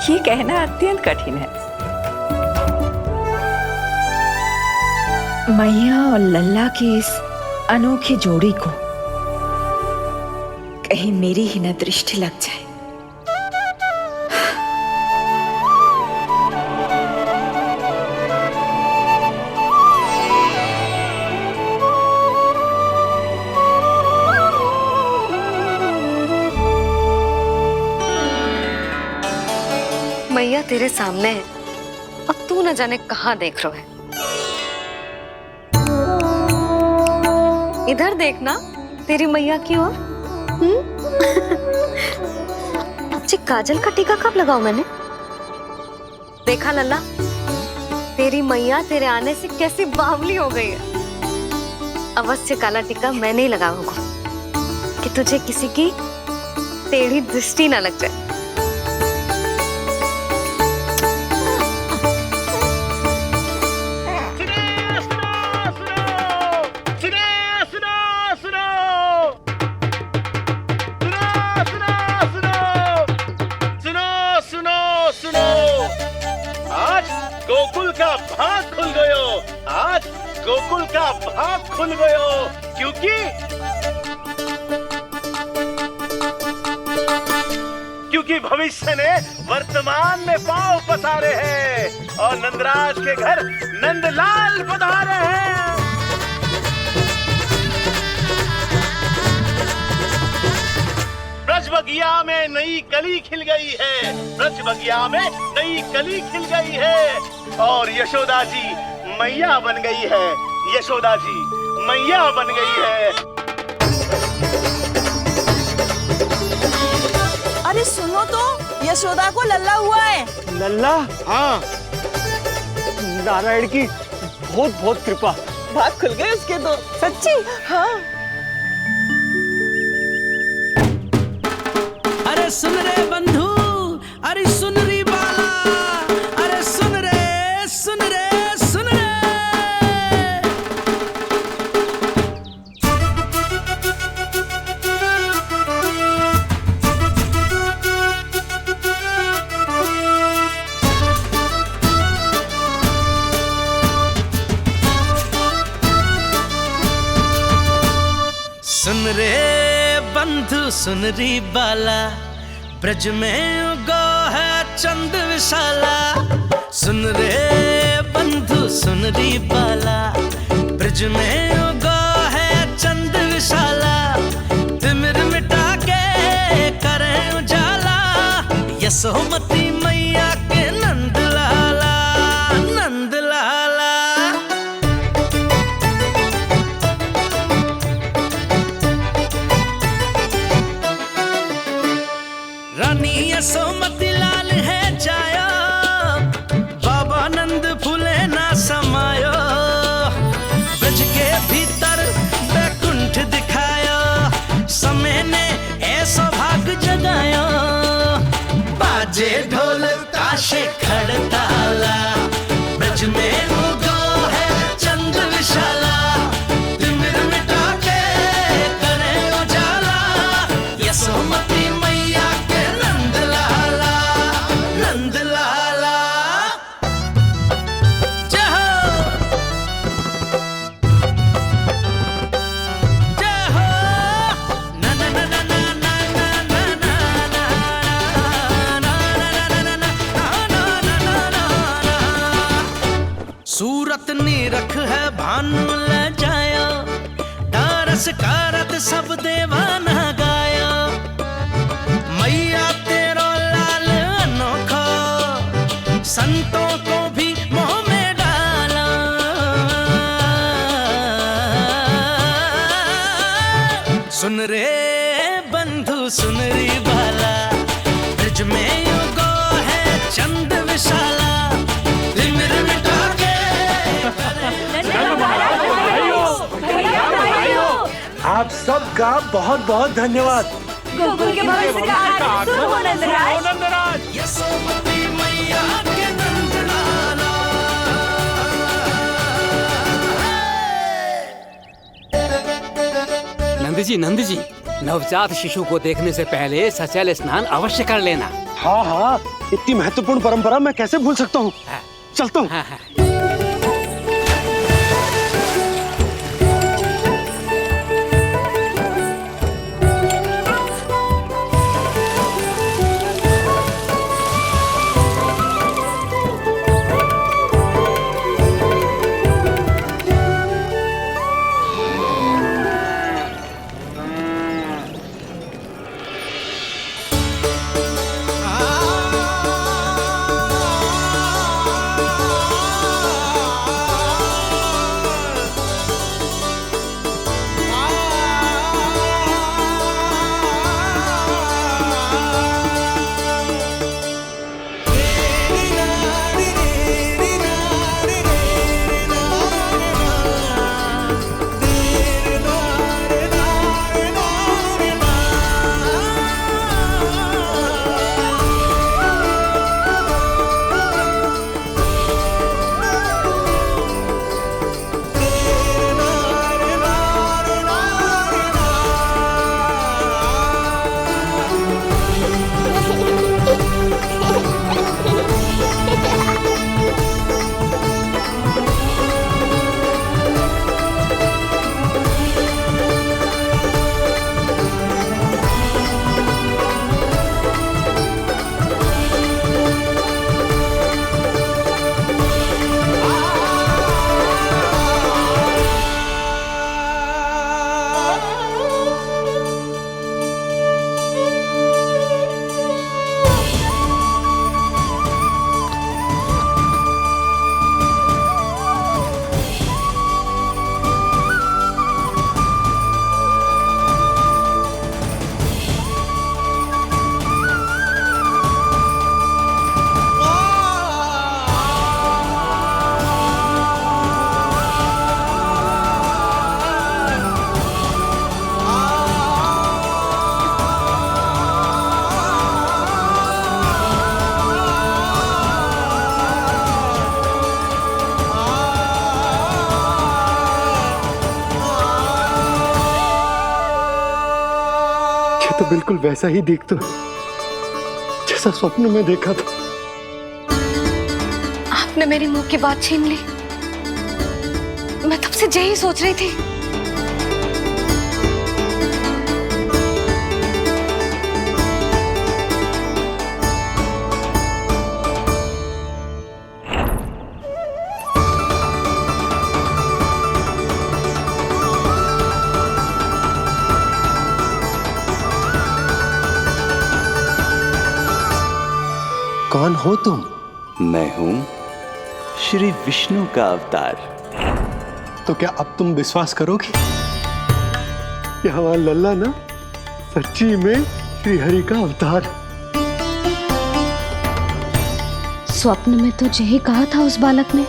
ये कहना अत्यंत कठिन है। मैया और लल्ला की इस अनोखी जोड़ी को कहीं मेरी ही न दृष्टि लग जाए। मैया तेरे सामने है और तू न जाने कहाँ देख रहा है। इधर देखना तेरी मैया की ओर। अच्छी काजल का टीका कब लगाऊं मैंने? देखा लल्ला, तेरी मैया तेरे आने से कैसी बावली हो गई है। अवश्य काला टीका मैंने ही लगाऊंगा कि तुझे किसी की टेढ़ी दृष्टि ना लग जाए। गोकुल का भाग खुल गयो। आज गोकुल का भाग खुल गयो क्योंकि भविष्य ने वर्तमान में पांव पसारे हैं और नंदराज के घर नंदलाल पधारे हैं। ब्रज बगिया में नई कली खिल गई है। ब्रज बगिया में नई कली खिल गई है और यशोदा जी मैया बन गई है। यशोदा जी मैया बन गई है। अरे सुनो तो, यशोदा को लल्ला हुआ है। लल्ला? हाँ, नारायण की बहुत बहुत कृपा। भाग खुल गए उसके तो। सच्ची? हाँ। अरे सुन रे बंधु, अरे सुन री बाला, अरे सुन रे, सुन रे, सुन रे। सुन रे बंधु, सुन री बाला, ब्रज में उगो है चंद विशाला। सुन रे बंधु, सुन री बाला, ब्रज में उगो है चंद विशाला। तिमिर मिटा के करें उजाला, यशोमती मैया के नंद लाला, नंद लाला। रानी यशोमती लाल है जायो, बाबा नंद फूले ना समायो। ब्रज के भीतर बैकुंठ दिखायो, समय ने ऐसा भाग जगायो। बाजे ढोल ताशे खड़ताला, ब्रज में उगो है चंद विशाला। तिमिर मिटा के करे उजाला, यशोमती मैया के नंद लाला, नंद लाला। जय हो, जय हो। ना ना ना ना ना ना ना ना ना ना ना ना ना ना। सूरत निरख है भानु ले जायो, तारस कारत सब देवाना गायो। मैया तेरो लाल अनोखा, संतों को भी मोह में डाला। सुन रे बंधु, सुन री बाला, ब्रज में उगो है चंद विशाला। तिमिर मिटा के आप सबका बहुत बहुत धन्यवाद। गोकुल के भविष्य का आरंभ शुभ हो नंदराज। यशोमती मैया के नंद लाला। नंद जी, नवजात शिशु को देखने से पहले सचैल स्नान अवश्य कर लेना। हाँ हाँ, इतनी महत्वपूर्ण परंपरा मैं कैसे भूल सकता हूँ। चलता हूँ। तो बिल्कुल वैसा ही दिखता है जैसा स्वप्न में देखा था। आपने मेरी मुंह की बात छीन ली। मैं तब से यही सोच रही थी। कौन हो तुम? मैं हूं श्री विष्णु का अवतार। तो क्या अब तुम विश्वास करोगे कि हमारा लल्ला ना सच्ची में श्री हरि का अवतार? स्वप्न में तो यही कहा था उस बालक ने।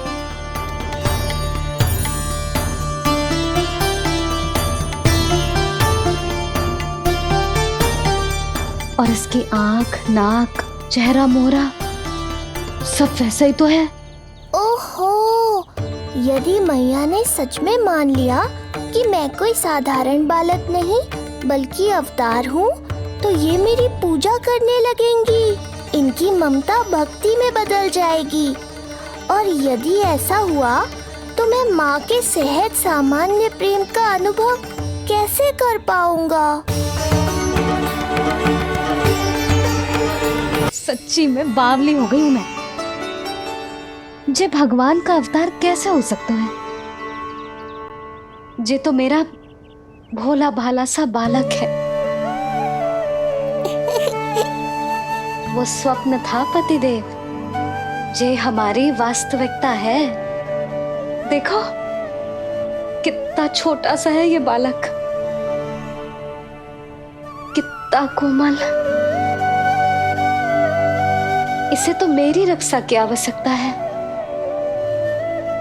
और इसकी आंख, नाक, चेहरा, मोहरा सब वैसा ही तो है। ओहो, यदि मैया ने सच में मान लिया कि मैं कोई साधारण बालक नहीं बल्कि अवतार हूँ, तो ये मेरी पूजा करने लगेंगी। इनकी ममता भक्ति में बदल जाएगी। और यदि ऐसा हुआ तो मैं माँ के सहज सामान्य प्रेम का अनुभव कैसे कर पाऊंगा? सच्ची में बावली हो गई हूँ मैं। जे भगवान का अवतार कैसे हो सकता है? जे तो मेरा भोला भाला सा बालक है। वो स्वप्न था पतिदेव, जे हमारी वास्तविकता है। देखो कितना छोटा सा है ये बालक, कितना कोमल। इसे तो मेरी रक्षा की आवश्यकता है,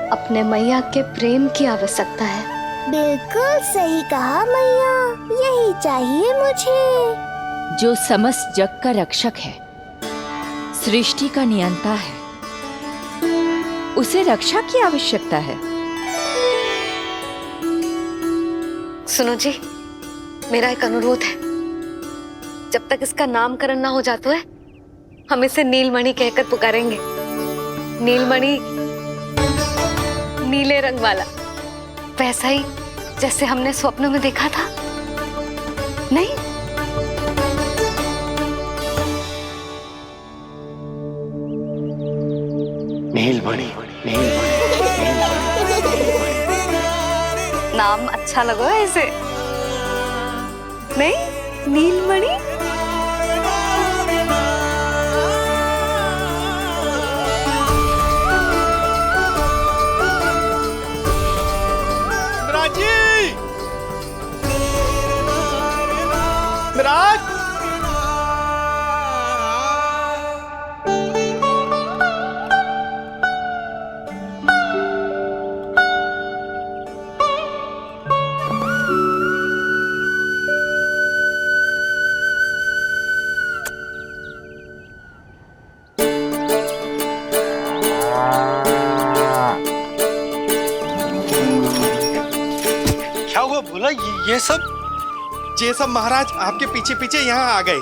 अपने मैया के प्रेम की आवश्यकता है। बिल्कुल सही कहा मैया, यही चाहिए मुझे। जो समस्त जग का रक्षक है, सृष्टि का नियंता है, उसे रक्षा की आवश्यकता है। सुनो जी, मेरा एक अनुरोध है। जब तक इसका नामकरण ना हो जाता है, हम इसे नीलमणि कहकर पुकारेंगे। नीलमणि नीले रंग वाला, वैसा ही जैसे हमने स्वप्न में देखा था, नहीं? नीलमणि, नाम अच्छा लगा है इसे, नहीं? नीलमणि। मिराज, क्या हुआ बोला? ये सब महाराज आपके पीछे पीछे यहाँ आ गए।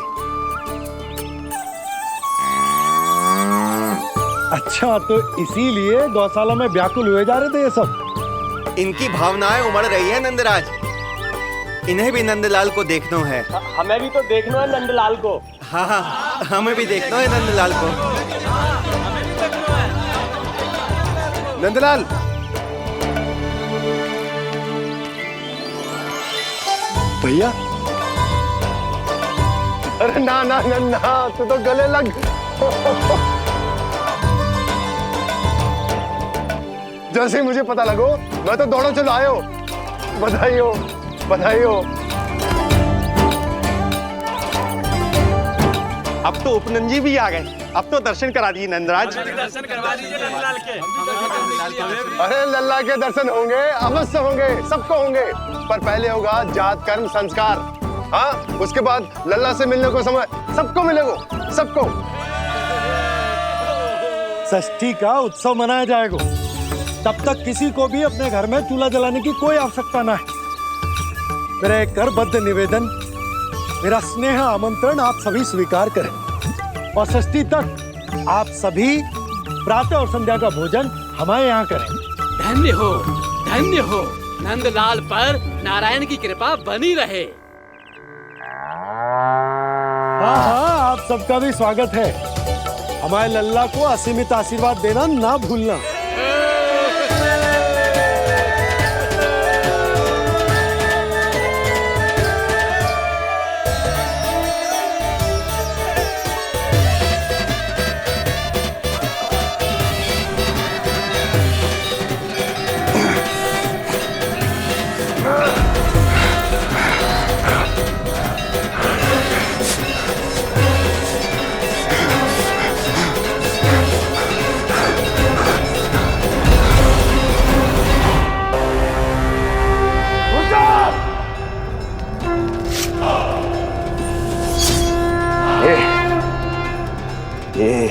अच्छा, तो इसीलिए गौशाला में व्याकुल हुए जा रहे थे ये सब। इनकी भावनाएं उमड़ रही है नंदराज। इन्हें भी नंदलाल को देखना है। हमें भी तो देखना है नंदलाल को। हाँ हाँ, हमें भी देखना है नंदलाल को। नंदलाल, भैया। अरे ना ना ना ना, तू तो गले लग। जैसे ही मुझे पता लगो मैं तो दौड़ो चलो आयो। बधाई हो, बधाई हो। अब तो उपनंजी भी आ गए। अब तो दर्शन करा दिए नंदराज। दर्शन करवा दीजिए नंदलाल के। अरे लल्ला के दर्शन होंगे, अवश्य होंगे, सबको होंगे, पर पहले होगा जात कर्म संस्कार। हाँ, उसके बाद लल्ला से मिलने को समय सबको मिलेगा, सबको। षष्ठी का उत्सव मनाया जाएगा। तब तक किसी को भी अपने घर में चूल्हा जलाने की कोई आवश्यकता ना है। मेरा एक करबद्ध निवेदन, मेरा स्नेह आमंत्रण आप सभी स्वीकार करें और षष्ठी तक आप सभी प्रातः और संध्या का भोजन हमारे यहाँ करें। धन्य हो नंदलाल पर नारायण की कृपा बनी रहे। हाँ हाँ, आप सबका भी स्वागत है। हमारे लल्ला को असीमित आशीर्वाद देना ना भूलना। ये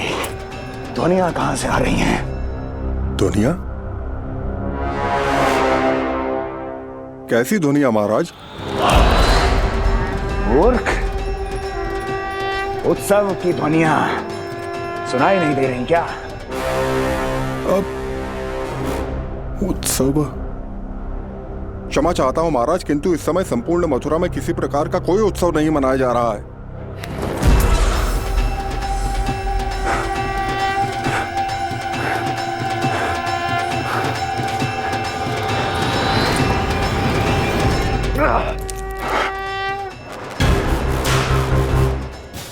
ध्वनियां कहां से आ रही हैं? ध्वनियां? कैसी ध्वनियां महाराज? मूर्ख, उत्सव की ध्वनियां सुनाई नहीं दे रही क्या? अब उत्सव? क्षमा चाहता हूं महाराज, किंतु इस समय संपूर्ण मथुरा में किसी प्रकार का कोई उत्सव नहीं मनाया जा रहा है।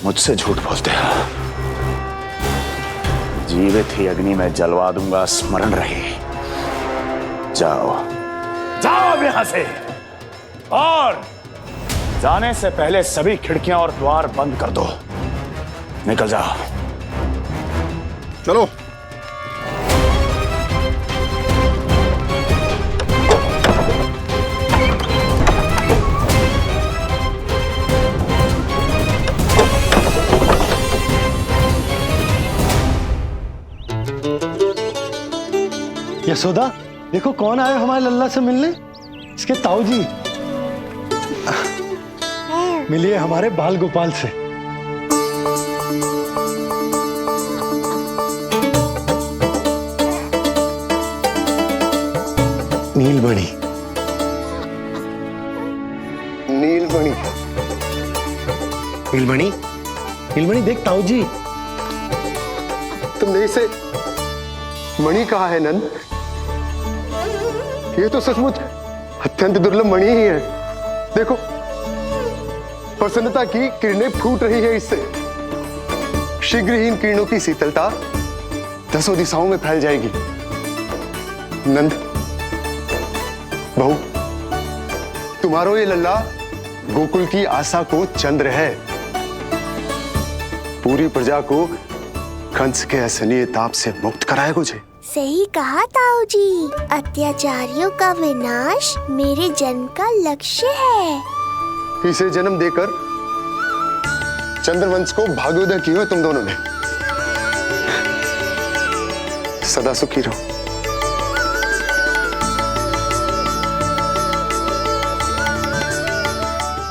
मुझसे झूठ बोलते हो। जीवित ही अग्नि में जलवा दूंगा, स्मरण रहे। जाओ जाओ अब यहां से, और जाने से पहले सभी खिड़कियां और द्वार बंद कर दो। निकल जाओ। चलो। यशोदा, देखो कौन आए हमारे लल्ला से मिलने। इसके ताऊ जी। मिलिए हमारे बाल गोपाल से। नीलमणि, नीलमणि देख ताऊ जी। तुमने इसे मणि कहा है नंद? ये तो सचमुच अत्यंत दुर्लभ मणि ही है। देखो, प्रसन्नता की किरणें फूट रही है इससे। शीघ्र ही इन किरणों की शीतलता दसों दिशाओं में फैल जाएगी। नंद, बहू, तुम्हारो ये लल्ला गोकुल की आशा को चंद्र है। पूरी प्रजा को कंस के असहनीय ताप से मुक्त कराएगा मुझे। सही कहा ताऊ जी, अत्याचारियों का विनाश मेरे जन्म का लक्ष्य है। इसे जन्म देकर चंद्रवंश को भाग्योदय किया है तुम दोनों ने। सदा सुखी रहो।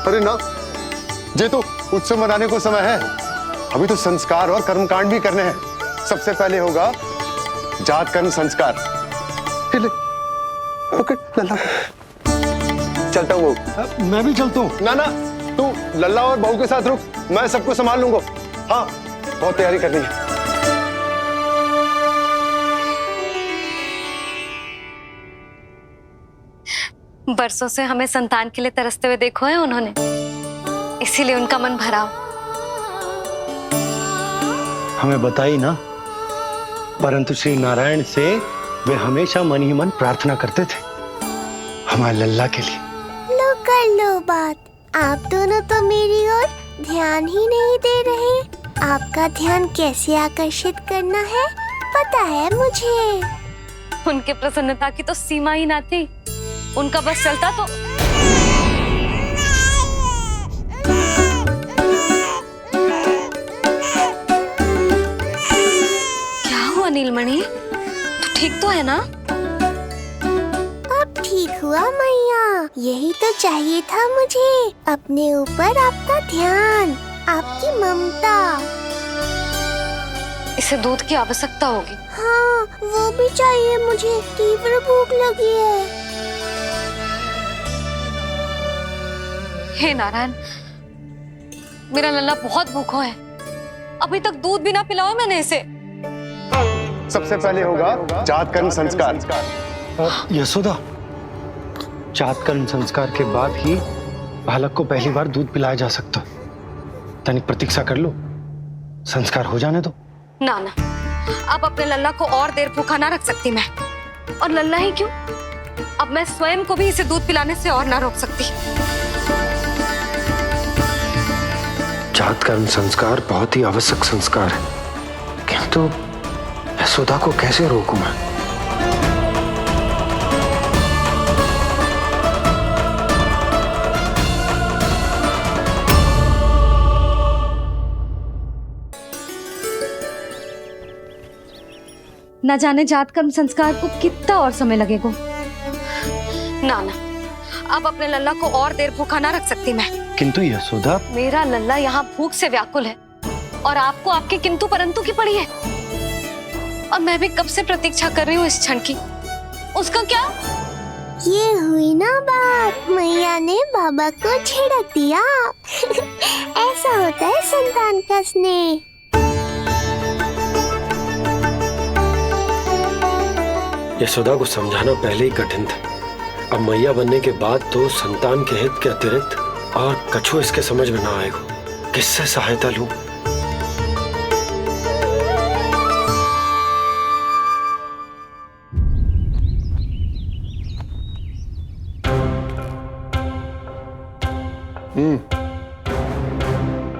अरे ना, ये तो उत्सव मनाने को समय है। अभी तो संस्कार और कर्मकांड भी करने हैं। सबसे पहले होगा जात कर्म संस्कार। ले, पकड़ लल्ला। चलता हूँ। मैं भी चलता हूँ। ना ना, तू लल्ला और बहू के साथ रुक, मैं सबको संभाल लूंगा। हाँ, बहुत तैयारी करनी है। बरसों से हमें संतान के लिए तरसते हुए देखो है उन्होंने, इसीलिए उनका मन भरा। हमें बताई ना, परंतु श्री नारायण से वे हमेशा मन ही मन प्रार्थना करते थे हमारे लल्ला के लिए। लो कर लो बात। आप दोनों तो मेरी ओर ध्यान ही नहीं दे रहे। आपका ध्यान कैसे आकर्षित करना है पता है मुझे। उनके प्रसन्नता की तो सीमा ही ना थी। उनका बस चलता तो क्या हुआ नीलमणि, तू ठीक तो है ना? अब ठीक हुआ मैया, यही तो चाहिए था मुझे। अपने ऊपर आपका ध्यान, आपकी ममता। इसे दूध की आवश्यकता होगी। हाँ, वो भी चाहिए मुझे। तीव्र भूख लगी है। हे नारायण, मेरा लल्ला बहुत भूखा है। अभी तक दूध भी ना पिलाओ मैंने इसे। सबसे पहले होगा जात कर्म संस्कार। यशोदा, जात कर्म संस्कार के बाद ही बालक को पहली बार दूध पिलाया जा सकता। तनिक प्रतीक्षा कर लो, संस्कार हो जाने दो। ना ना, अब अपने लल्ला को और देर भूखा ना रख सकती मैं। और लल्ला ही क्यों, अब मैं स्वयं को भी इसे दूध पिलाने से और ना रोक सकती। जात कर्म संस्कार बहुत ही आवश्यक संस्कार है, किंतु यशोदा को कैसे रोकूं मैं? न जाने जात कर्म संस्कार को कितना और समय लगेगा। ना ना, अब अपने लल्ला को और देर भूखा ना रख सकती मैं। किंतु यशोदा, मेरा लल्ला यहाँ भूख से व्याकुल है और आपको आपके किंतु परंतु की पड़ी है। और मैं भी कब से प्रतीक्षा कर रही हूँ इस क्षण की। उसका क्या? ये हुई ना बात, मैया ने बाबा को छिड़क दिया। ऐसा होता है संतान का स्नेह। यशोदा को समझाना पहले ही कठिन था, अब मैया बनने के बाद तो संतान के हित के अतिरिक्त और कछु इसके समझ में ना आएगा। किससे सहायता लूं?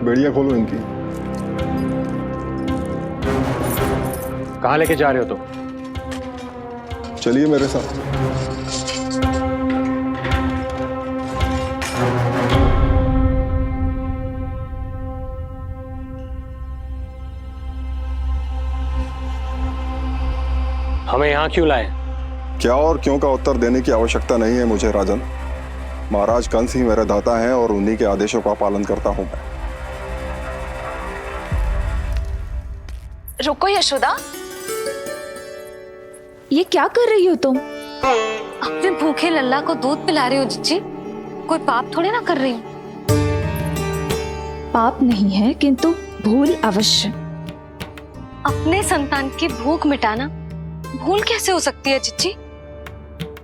बेड़ियां खोलो इनकी। कहाँ लेके जा रहे हो तुम? चलिए मेरे साथ। हमें यहाँ क्यों लाए? क्या और क्यों का उत्तर देने की आवश्यकता नहीं है मुझे राजन। महाराज कंस ही मेरे दाता हैं और उन्हीं के आदेशों का पालन करता हूं मैं। रुको यशोदा, ये क्या कर रही हो तुम? अपने भूखे लल्ला को दूध पिला रही हो जीजी। कोई पाप थोड़े ना कर रही हूँ। पाप नहीं है, किंतु भूल अवश्य। अपने संतान की भूख मिटाना भूल कैसे हो सकती है चिच्ची?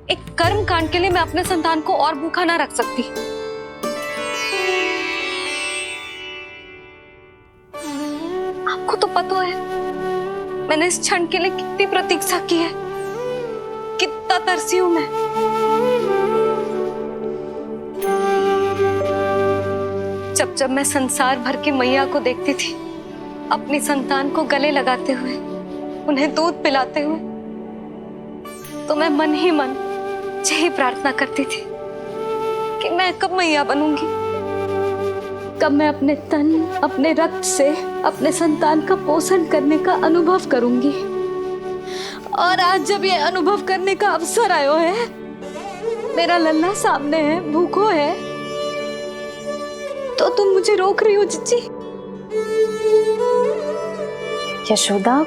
एक कर्म कांड के लिए मैं अपने संतान को और भूखा ना रख सकती। आपको तो पता है मैंने इस क्षण के लिए कितनी प्रतीक्षा की है, कितना तरसी हूं मैं। जब मैं संसार भर की मैया को देखती थी अपनी संतान को गले लगाते हुए, उन्हें दूध पिलाते हुए, तो मैं मन ही मन यही प्रार्थना करती थी कि मैं कब मैया बनूंगी, कब मैं अपने तन अपने रक्त से अपने संतान का पोषण करने का अनुभव करूंगी। और आज जब ये अनुभव करने का अवसर आयो है, मेरा लल्ला सामने है, भूखो है, तो तुम मुझे रोक रही हो चिच्ची? यशोदा,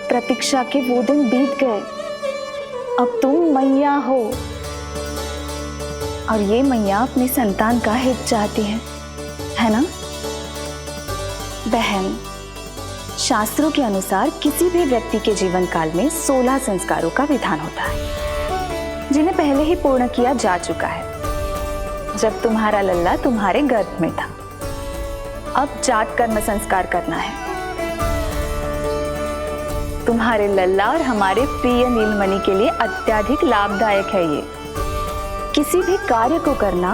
प्रतीक्षा के वो दिन बीत गए। अब तुम मैया हो और ये मैया अपने संतान का हित चाहती है ना? बहन, शास्त्रों के अनुसार किसी भी व्यक्ति के जीवन काल में 16 संस्कारों का विधान होता है, जिन्हें पहले ही पूर्ण किया जा चुका है जब तुम्हारा लल्ला तुम्हारे गर्भ में था। अब जात कर्म संस्कार करना है। तुम्हारे लल्ला और हमारे प्रिय नीलमणि के लिए अत्यधिक लाभदायक है ये। किसी भी कार्य को करना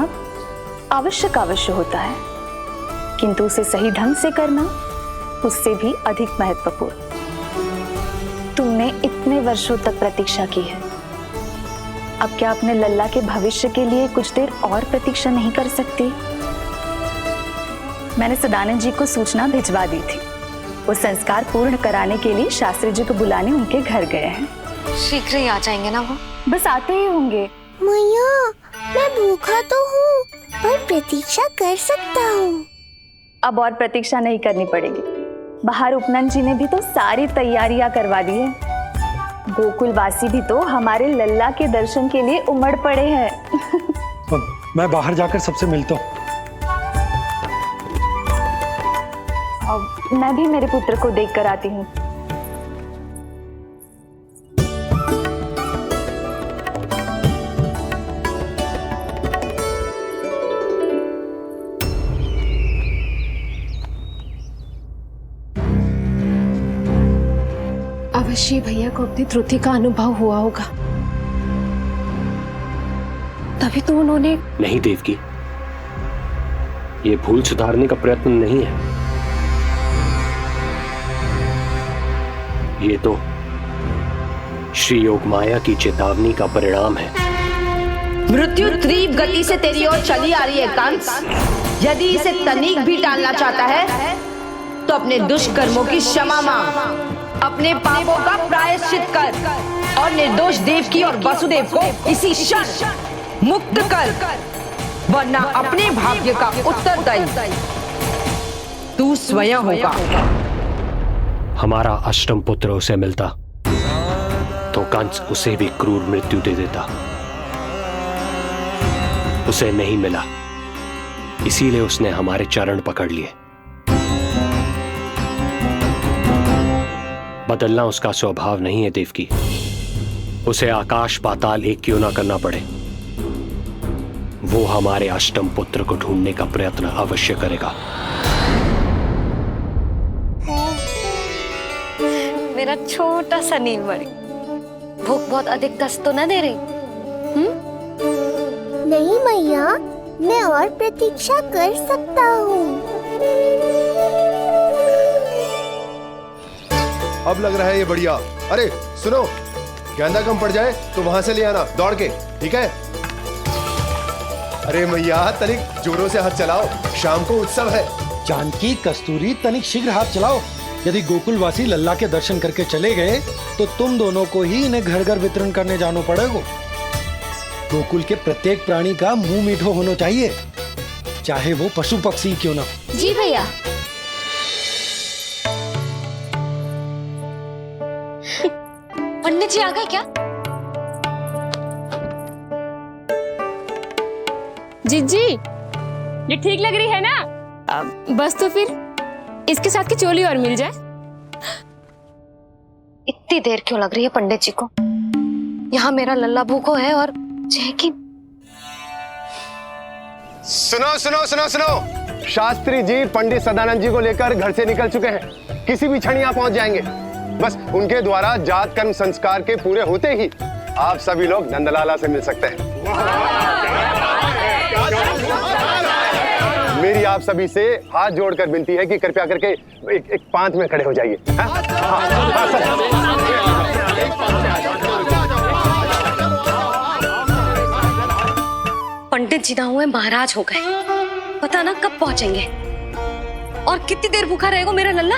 अवश्य होता है, किंतु उसे सही ढंग से करना उससे भी अधिक महत्वपूर्ण। तुमने इतने वर्षों तक प्रतीक्षा की है, अब क्या अपने लल्ला के भविष्य के लिए कुछ देर और प्रतीक्षा नहीं कर सकती? मैंने सदानंद जी को सूचना भिजवा दी थी। वो संस्कार पूर्ण कराने के लिए शास्त्री जी को बुलाने उनके घर गए हैं। शीघ्र ही आ जाएंगे ना वो? बस आते ही होंगे। मैया, मैं भूखा तो हूँ, पर प्रतीक्षा कर सकता हूँ। अब और प्रतीक्षा नहीं करनी पड़ेगी। बाहर उपनंद जी ने भी तो सारी तैयारियां करवा दी है। गोकुलवासी भी तो हमारे लल्ला के दर्शन के लिए उमड़ पड़े हैं। मैं बाहर जाकर सबसे मिलता हूँ। अब मैं भी मेरे पुत्र को देख कर आती हूँ। अवश्य भैया को अपनी त्रुटि का अनुभव हुआ होगा, तभी तो उन्होंने। नहीं देवकी, ये भूल सुधारने का प्रयत्न नहीं है, ये तो श्री योग माया की चेतावनी का परिणाम है। मृत्यु तीव्र गति से तेरी ओर चली आ रही है कंस। यदि इसे तनिक भी टालना चाहता है तो अपने दुष्कर्मों की क्षमा मांग, अपने पापों का प्रायश्चित कर और निर्दोष देवकी और वसुदेव को इसी क्षण मुक्त कर, वरना अपने भाग्य का उत्तरदायी तू स्वयं होगा। हमारा अष्टम पुत्र उसे मिलता तो कंस उसे भी क्रूर मृत्यु दे देता। उसे नहीं मिला, इसीलिए उसने हमारे चरण पकड़ लिए। बदलना उसका स्वभाव नहीं है देवकी। उसे आकाश पाताल एक क्यों ना करना पड़े, वो हमारे अष्टम पुत्र को ढूंढने का प्रयत्न अवश्य करेगा। मेरा छोटा सा नीलमणि, भूख बहुत अधिक कष्ट तो न दे रही? नहीं मैया, मैं और प्रतीक्षा कर सकता हूँ। अब लग रहा है ये बढ़िया। अरे सुनो, गेंदा कम पड़ जाए तो वहां से ले आना दौड़ के, ठीक है? अरे मैया, तनिक जोरों से हाथ चलाओ, शाम को उत्सव है। जानकी, कस्तूरी, तनिक शीघ्र हाथ चलाओ। यदि गोकुलवासी लल्ला के दर्शन करके चले गए तो तुम दोनों को ही इन्हें घर घर वितरण करने जाना पड़ेगा। गोकुल के प्रत्येक प्राणी का मुंह मीठो होना चाहिए, चाहे वो पशु पक्षी क्यों ना। जी भैया। पंडित जी आ गए क्या? जीजी, ये ठीक लग रही है ना? बस तो फिर इसके साथ की चोली और मिल जाए। इतनी देर क्यों लग रही है पंडित जी को? यहाँ मेरा लल्ला भूखो है और जय की। सुनो सुनो सुनो सुनो, शास्त्री जी पंडित सदानंद जी को लेकर घर से निकल चुके हैं। किसी भी क्षण यहाँ पहुंच जाएंगे। बस उनके द्वारा जात कर्म संस्कार के पूरे होते ही आप सभी लोग नंदलाला से मिल सकते हैं। मेरी आप सभी से हाथ जोड़कर विनती है कि कृपया करके एक पांत में खड़े हो जाइए। पंडित जी ना हुए महाराज हो गए, पता ना कब पहुंचेंगे और कितनी देर भूखा रहेगा मेरा लल्ला।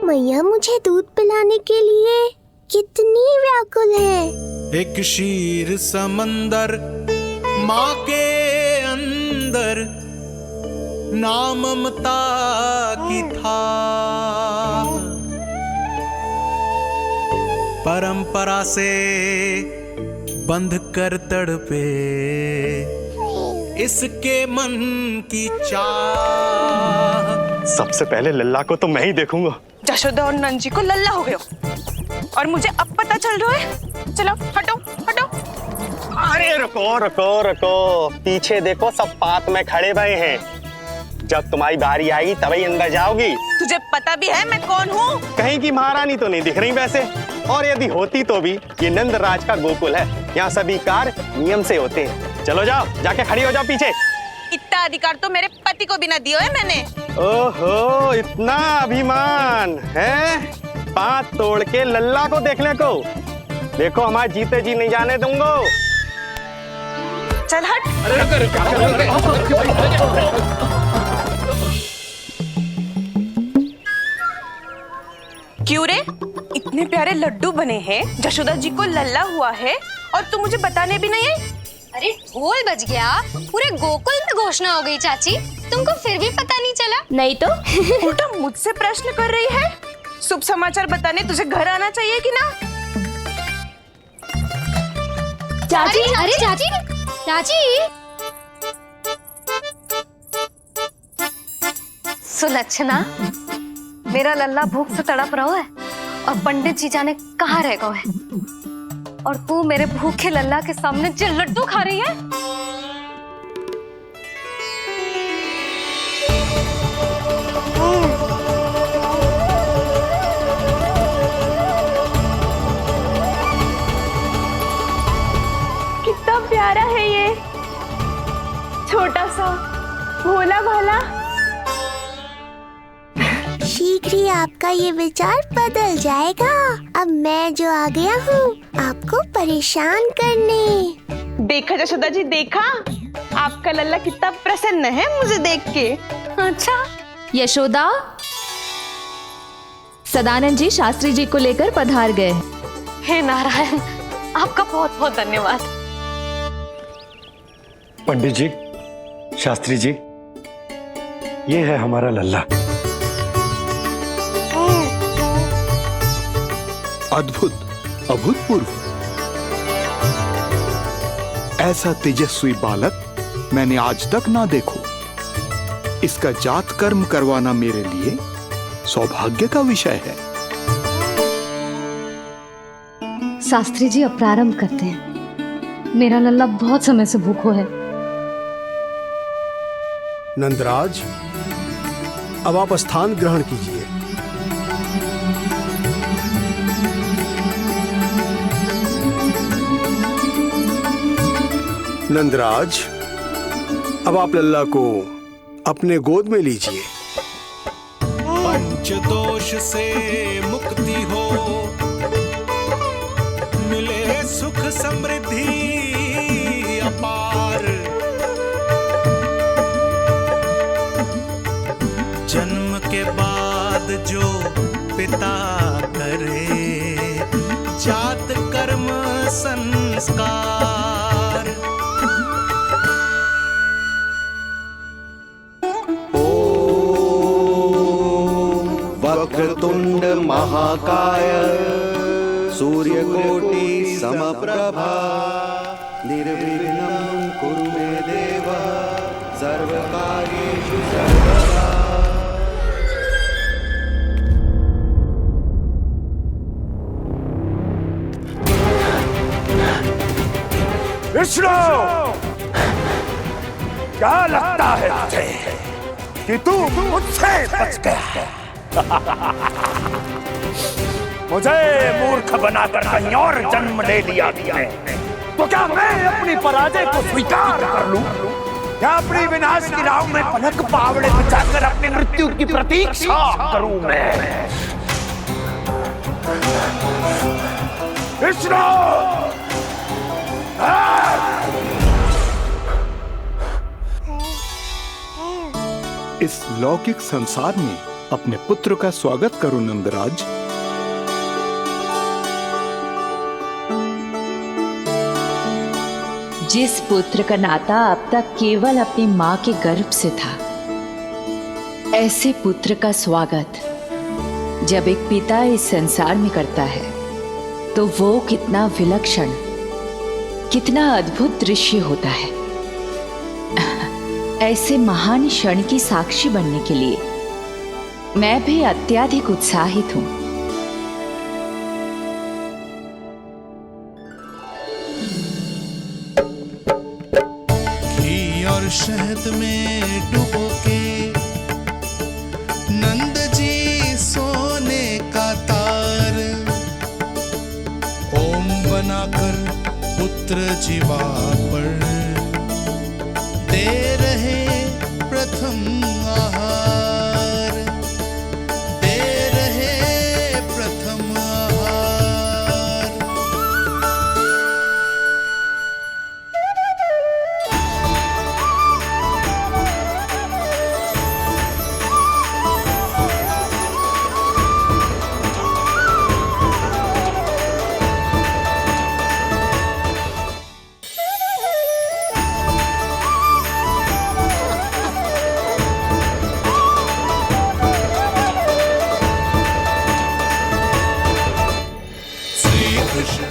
मैया मुझे दूध पिलाने के लिए कितनी व्याकुल है। एक शीर समंदर माँ के अंदर, ना ममता की था, परंपरा से बंध कर तड़पे इसके मन की चाह। सबसे पहले लल्ला को तो मैं ही देखूंगा। यशोदा और नंद जी को लल्ला हो गए हो और मुझे अब पता चल रहा है। चलो हटो हटो। अरे रुको रुको रुको, पीछे देखो, सब पात में खड़े भये हैं। जब तुम्हारी बारी आएगी तभी अंदर जाओगी। तुझे पता भी है मैं कौन हूँ? कहीं की महारानी तो नहीं दिख रही वैसे, और यदि होती तो भी ये नंदराज का गोकुल है, यहाँ सभी कार्य नियम से होते हैं। चलो जाओ, जाके खड़ी हो जाओ पीछे। इतना अधिकार तो मेरे पति को भी ना दिया है मैंने। ओहो, इतना अभिमान है? पांव तोड़ के लल्ला को देखने को। देखो हमारे जीते जी नहीं जाने दूंगा। चल हट। क्यों रे, इतने प्यारे लड्डू बने हैं, यशोदा जी को लल्ला हुआ है और तू मुझे बताने भी नहीं है? अरे ढोल बज गया, पूरे गोकुल में घोषणा हो गई चाची, तुमको फिर भी पता नहीं चला? नहीं तो उल्टा मुझसे प्रश्न कर रही है। शुभ समाचार बताने तुझे घर आना चाहिए कि ना? चाची, अरे चाची, चाची। सुलक्षणा, मेरा लल्ला भूख से तड़प रहा है और पंडित जी जाने कहाँ रह गए हैं, और तू मेरे भूखे लल्ला के सामने जो लड्डू खा रही है। कितना प्यारा है ये, छोटा सा भोला भाला। शीघ्र ही आपका ये विचार बदल जाएगा। अब मैं जो आ गया हूँ आपको परेशान करने। देखा यशोदा जी, देखा आपका लल्ला कितना प्रसन्न है मुझे देख के। अच्छा यशोदा, सदानंद जी शास्त्री जी को लेकर पधार गए। हे नारायण, आपका बहुत बहुत धन्यवाद। पंडित जी, शास्त्री जी, ये है हमारा लल्ला। अद्भुत, अभूतपूर्व। ऐसा तेजस्वी बालक मैंने आज तक ना देखो। इसका जात कर्म करवाना मेरे लिए सौभाग्य का विषय है। शास्त्री जी अब प्रारंभ करते हैं। मेरा लल्ला बहुत समय से भूखो है। नंदराज, अब आप स्थान ग्रहण कीजिए। नंदराज, अब आप लल्ला को अपने गोद में लीजिए। पंचदोष से मुक्ति हो, मिले सुख समृद्धि अपार। जन्म के बाद जो पिता करे, जात कर्म संस्कार। वक्रतुंड महाकाय सूर्यकोटि समप्रभा निर्विघ्नं कुरु मे देव सर्वकार्येषु सर्वदा। विष्णु, क्या लगता है तुझे कि तू मुझसे बच गया? मुझे मूर्ख बनाकर कहीं और जन्म ले लिया तुमने, तो क्या मैं अपनी पराजय को स्वीकार कर लूं? क्या अपनी विनाश की राह में पलक पावड़े बचाकर अपनी मृत्यु की प्रतीक्षा करूं मैं? विष्णु, इस लौकिक संसार में अपने पुत्र का स्वागत करो नंदराज। जिस पुत्र का नाता अब तक केवल अपनी मां के गर्भ से था, ऐसे पुत्र का स्वागत जब एक पिता इस संसार में करता है तो वो कितना विलक्षण, कितना अद्भुत दृश्य होता है। ऐसे महान क्षण की साक्षी बनने के लिए मैं भी अत्यधिक उत्साहित हूं। घी और शहद में डुबो के नंद जी सोने का तार, ओम बनाकर पुत्र जीवा पर दे रहे प्रथम आहार, दे रहे प्रथम आहार।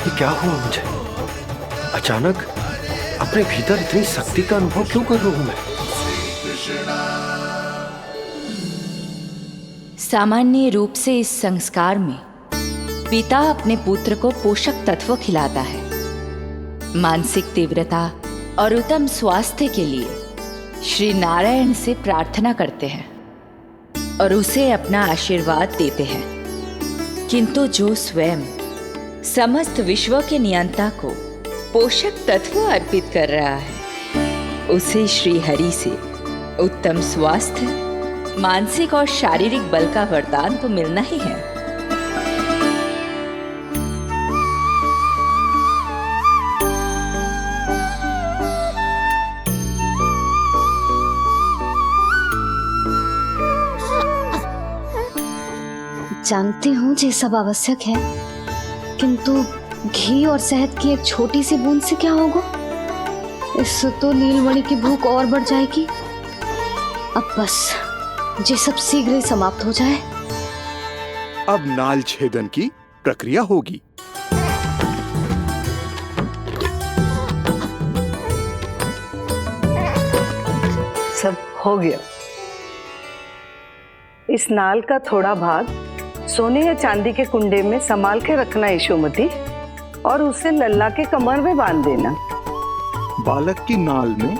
ये क्या हुआ मुझे? अचानक अपने भीतर इतनी शक्ति का अनुभव क्यों कर रहा हूं मैं? सामान्य रूप से इस संस्कार में पिता अपने पुत्र को पोषक तत्व खिलाता है। मानसिक तीव्रता और उत्तम स्वास्थ्य के लिए श्री नारायण से प्रार्थना करते हैं और उसे अपना आशीर्वाद देते हैं। किंतु जो स्वयं समस्त विश्व के नियंता को पोषक तत्व अर्पित कर रहा है, उसे श्री हरि से उत्तम स्वास्थ्य, मानसिक और शारीरिक बल का वरदान तो मिलना ही है। जानती हूँ ये सब आवश्यक है, किंतु घी और शहद की एक छोटी सी बूंद से क्या होगा? इससे तो नीलमणि की भूख और बढ़ जाएगी। अब बस ये सब शीघ्र ही समाप्त हो जाए। अब नाल छेदन की प्रक्रिया होगी। सब हो गया। इस नाल का थोड़ा भाग सोने या चांदी के कुंडे में संभाल के रखना यशोमती, और उसे लल्ला के कमर में बांध देना। बालक की नाल में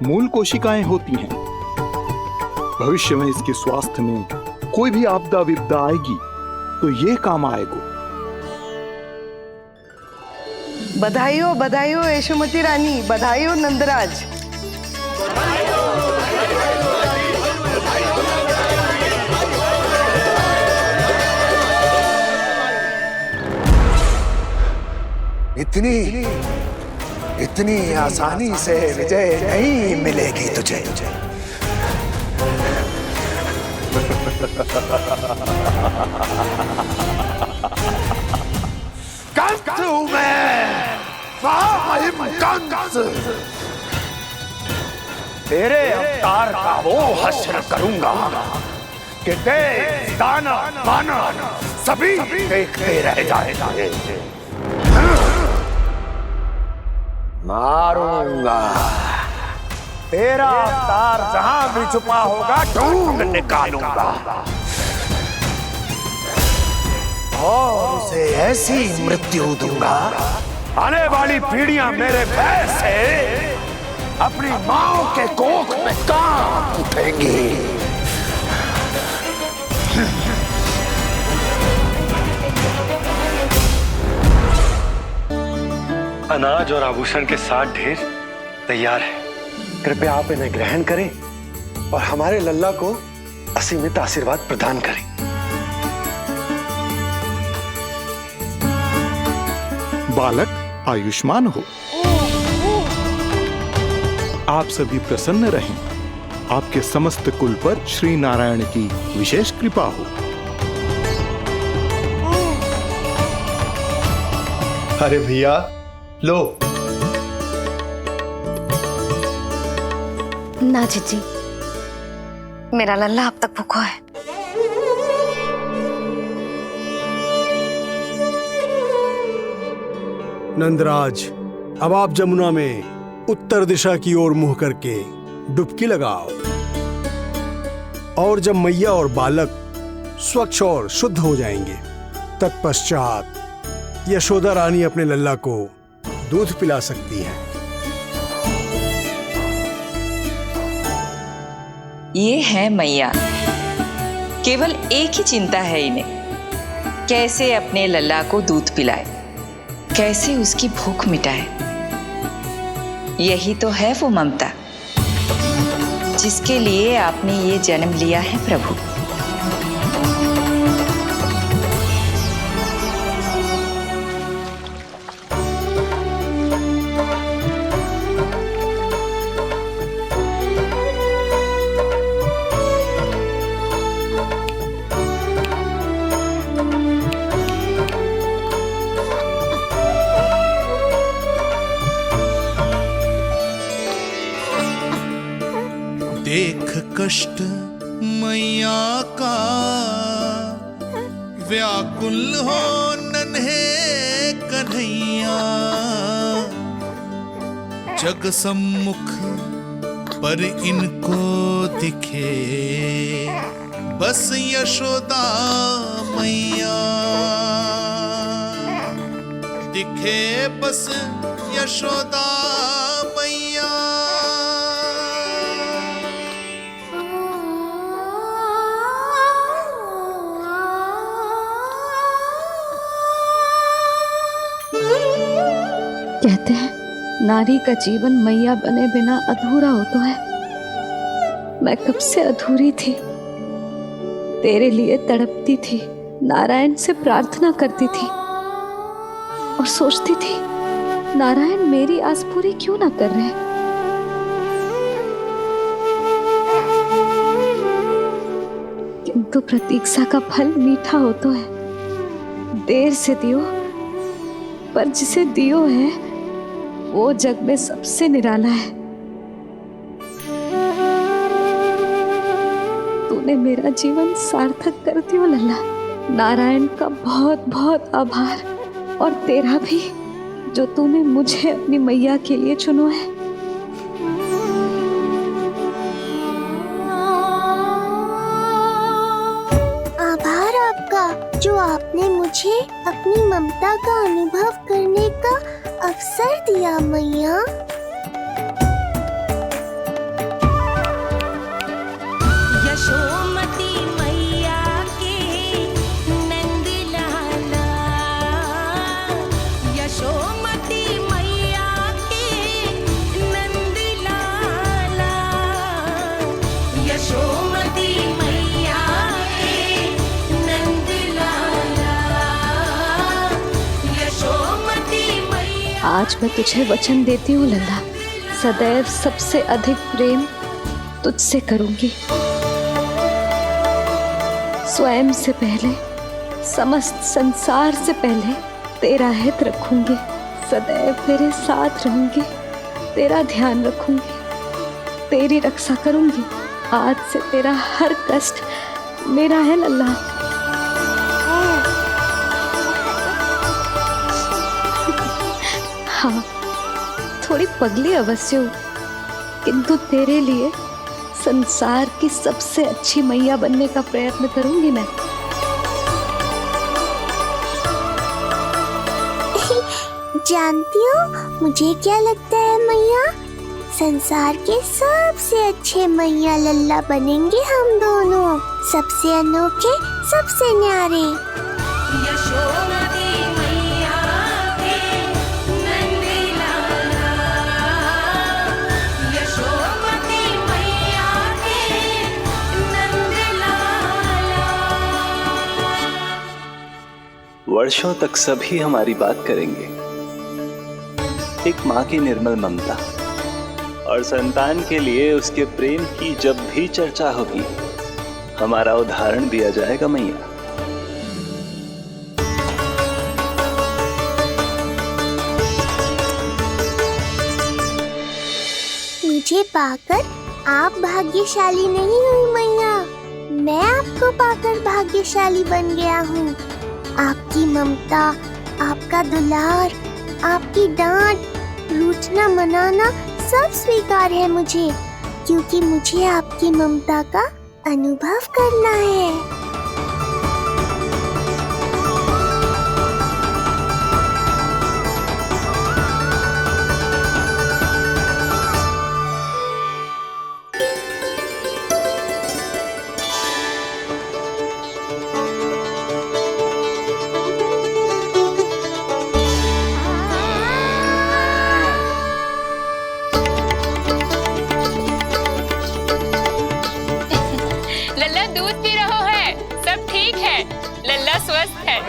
मूल कोशिकाएं होती हैं। भविष्य में इसके स्वास्थ्य में कोई भी आपदा विपदा आएगी तो ये काम आएगा। बधाई हो यशोमती रानी, बधाई हो नंदराज। इतनी आसानी से विजय नहीं मिलेगी तुझे। कंस हूं मैं, कंस। तेरे अवतार का वो हश्र करूंगा कि देश, दानव, मानव सभी देखते रह जाएंगे। मारूंगा, तेरा अवतार जहां भी छुपा होगा ढूंढ निकालूंगा और उसे ऐसी मृत्यु दूंगा, आने वाली पीढ़ियां मेरे भय से अपनी मां के कोख में कांप उठेंगी। अनाज और आभूषण के साथ ढेर तैयार है। कृपया आप इन्हें ग्रहण करें और हमारे लल्ला को असीमित आशीर्वाद प्रदान करें। बालक आयुष्मान हो, आप सभी प्रसन्न रहें, आपके समस्त कुल पर श्री नारायण की विशेष कृपा हो। अरे भैया लो। ना जीजी, मेरा लल्ला अब तक भूखा है। नंदराज, अब आप जमुना में उत्तर दिशा की ओर मुंह करके डुबकी लगाओ और जब मैया और बालक स्वच्छ और शुद्ध हो जाएंगे, तत्पश्चात यशोदा रानी अपने लल्ला को दूध पिला सकती है। ये है मैया, केवल एक ही चिंता है इन्हें, कैसे अपने लल्ला को दूध पिलाए, कैसे उसकी भूख मिटाए। यही तो है वो ममता जिसके लिए आपने ये जन्म लिया है प्रभु। देख कष्ट मैया का, व्याकुल हो नन्हे कन्हैया। जग सम्मुख पर इनको दिखे बस यशोदा मैया, दिखे बस यशोदा मैया। कहते हैं नारी का जीवन मैया बने बिना अधूरा होता है। मैं कब से अधूरी थी, तेरे लिए तड़पती थी, नारायण से प्रार्थना करती थी और सोचती थी नारायण मेरी आस पूरी क्यों ना कर रहे। किंतु प्रतीक्षा का फल मीठा होता है। देर से दियो, पर जिसे दियो है वो जग में सबसे निराला है। तूने मेरा जीवन सार्थक कर दियो लल्ला। नारायण का बहुत बहुत आभार, और तेरा भी जो तूने मुझे अपनी मैया के लिए चुनो है। आभार आपका, जो आपने मुझे अपनी ममता का अनुभव करने का अवसर दिया मैया। यशोमती मैया के नंद लाला, यशोमती मैया के नंद लाला, यशोमती मैया के नंद लाला, यशोमती मैया। आज मैं तुझे वचन देती हूँ लल्ला, सदैव सबसे अधिक प्रेम तुझसे करूंगी। स्वयं से पहले, समस्त संसार से पहले तेरा हित रखूंगी। सदैव तेरे साथ रहूंगी, तेरा ध्यान रखूंगी, तेरी रक्षा करूंगी। आज से तेरा हर कष्ट मेरा है लल्ला। हाँ, थोड़ी पगली अवश्य हूँ, किंतु तेरे लिए संसार की सबसे अच्छी मैया बनने का प्रयत्न करूंगी मैं। जानती हो मुझे क्या लगता है मैया? संसार के सबसे अच्छे मैया लल्ला बनेंगे हम दोनों, सबसे अनोखे, सबसे न्यारे। यशोमती मैया के नंद लाला, यशोमती मैया के नंद लाला। वर्षों तक सभी हमारी बात करेंगे। एक माँ की निर्मल ममता और संतान के लिए उसके प्रेम की जब भी चर्चा होगी, हमारा उदाहरण दिया जाएगा मैया। मुझे पाकर आप भाग्यशाली नहीं हुई मैया, मैं आपको पाकर भाग्यशाली बन गया हूँ। आपकी ममता, आपका दुलार, आपकी डांट, रूठना मनाना सब स्वीकार है मुझे, क्योंकि मुझे आपकी ममता का अनुभव करना है। लल्ला दूध पी रहो है, सब ठीक है, लल्ला स्वस्थ है।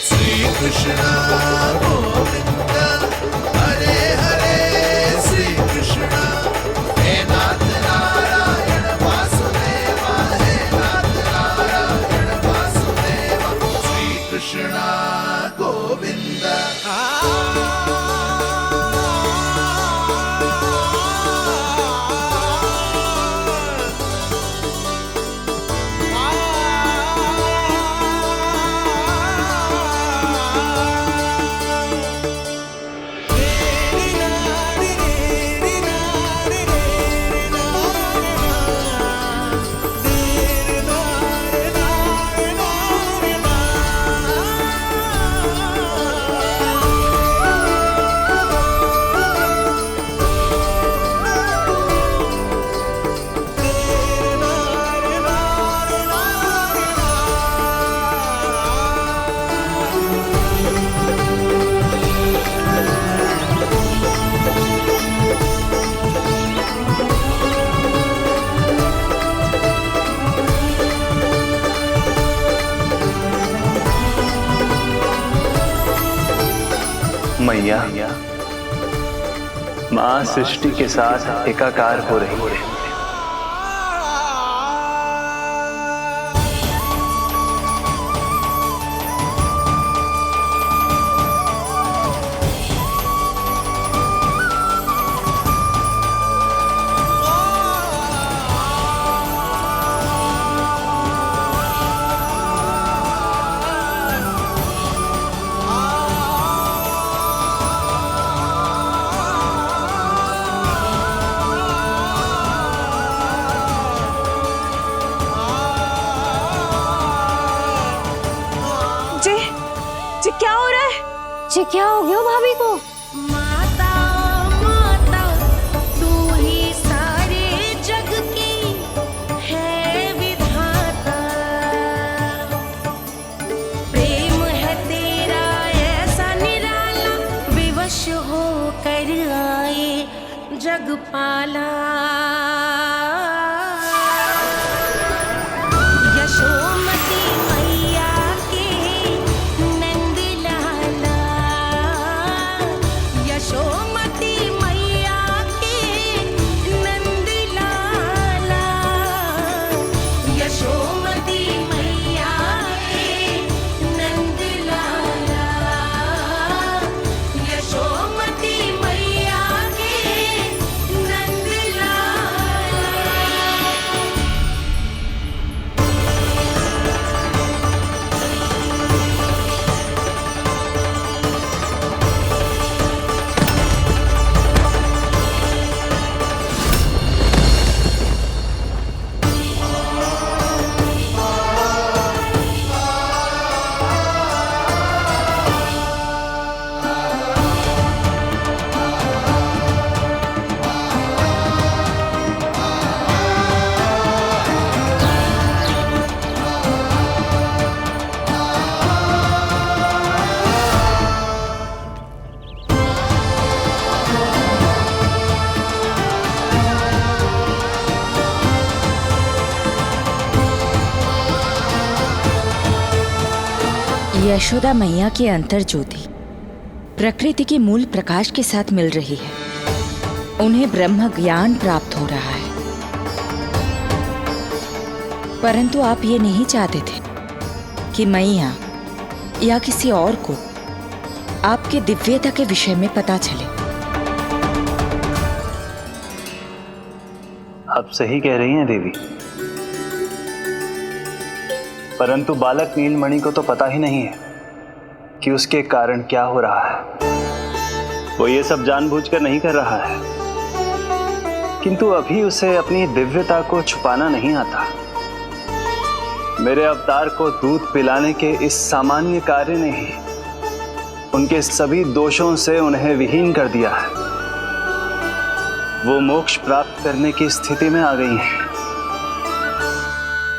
श्री कृष्णा गोविंद हरे हरे, श्री कृष्णा हे नाथ नारायण वासुदेवा, हे नाथ नारायण वासुदेवा, श्री कृष्णा गोविंद। मैया, माँ सृष्टि के साथ एकाकार हो रही है। जी क्या हो रहा है? जी क्या हो गया भाभी को? माता माता तू ही सारे जग की है विधाता, प्रेम है तेरा ऐसा निराला, विवश हो कर आए जग पाला। यशोमती मैया के नंद लाला, यशोमती मैया के नंद लाला, यशोमती मैया के नंद लाला। यशोदा मैया की अंतर ज्योति प्रकृति के मूल प्रकाश के साथ मिल रही है। उन्हें ब्रह्म ज्ञान प्राप्त हो रहा है। परंतु आप ये नहीं चाहते थे कि मैया या किसी और को आपके दिव्यता के विषय में पता चले। आप सही कह रही हैं देवी, परंतु बालक नीलमणि को तो पता ही नहीं है कि उसके कारण क्या हो रहा है। वो ये सब जानबूझकर नहीं कर रहा है, किंतु अभी उसे अपनी दिव्यता को छुपाना नहीं आता। मेरे अवतार को दूध पिलाने के इस सामान्य कार्य ने ही उनके सभी दोषों से उन्हें विहीन कर दिया है। वो मोक्ष प्राप्त करने की स्थिति में आ गई हैं।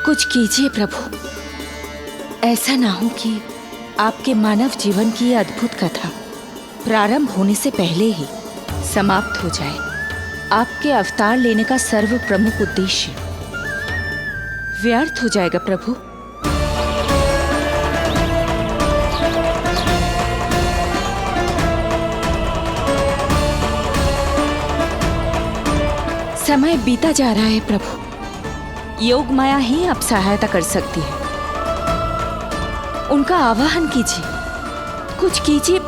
कुछ कीजिए प्रभु, ऐसा ना हो कि आपके मानव जीवन की यह अद्भुत कथा प्रारंभ होने से पहले ही समाप्त हो जाए। आपके अवतार लेने का सर्व प्रमुख उद्देश्य व्यर्थ हो जाएगा प्रभु। समय बीता जा रहा है प्रभु। योग माया ही अब सहायता कर सकती है। उनका आवाहन कीजिए, कुछ कीजिए।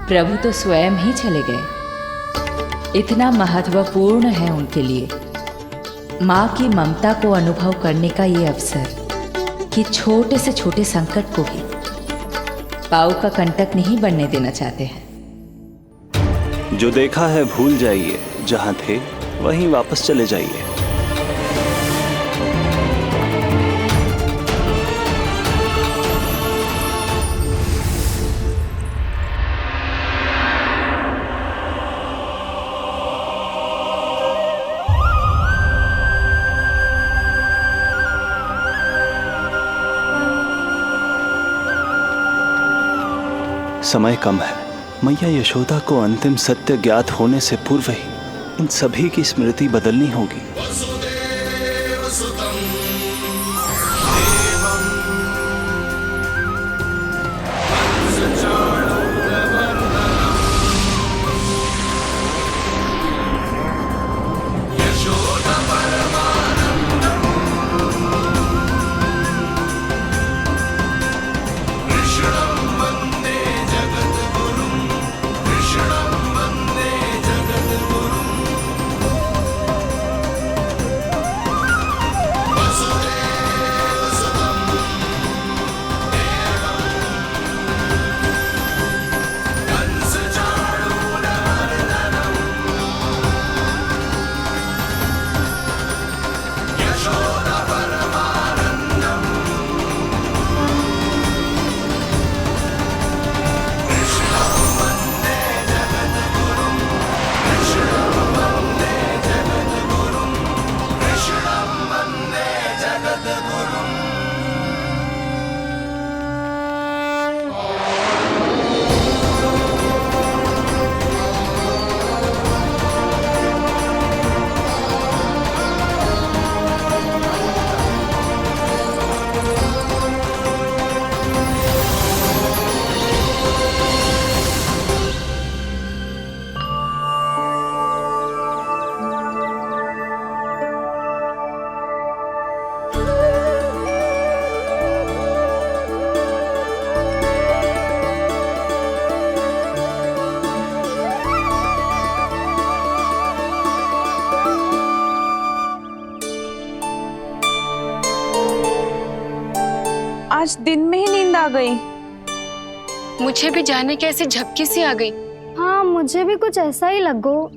प्रभु तो स्वयं ही चले गए। इतना महत्वपूर्ण है उनके लिए माँ की ममता को अनुभव करने का ये अवसर कि छोटे से छोटे संकट को भी पाँव का कंटक नहीं बनने देना चाहते हैं। जो देखा है भूल जाइए, जहां थे वहीं वापस चले जाइए। समय कम है। मैया यशोदा को अंतिम सत्य ज्ञात होने से पूर्व ही इन सभी की स्मृति बदलनी होगी। आज दिन में ही नींद आ गई। मुझे भी जाने के ऐसी झपकी सी आ गई। हाँ, मुझे भी कुछ ऐसा ही लगो।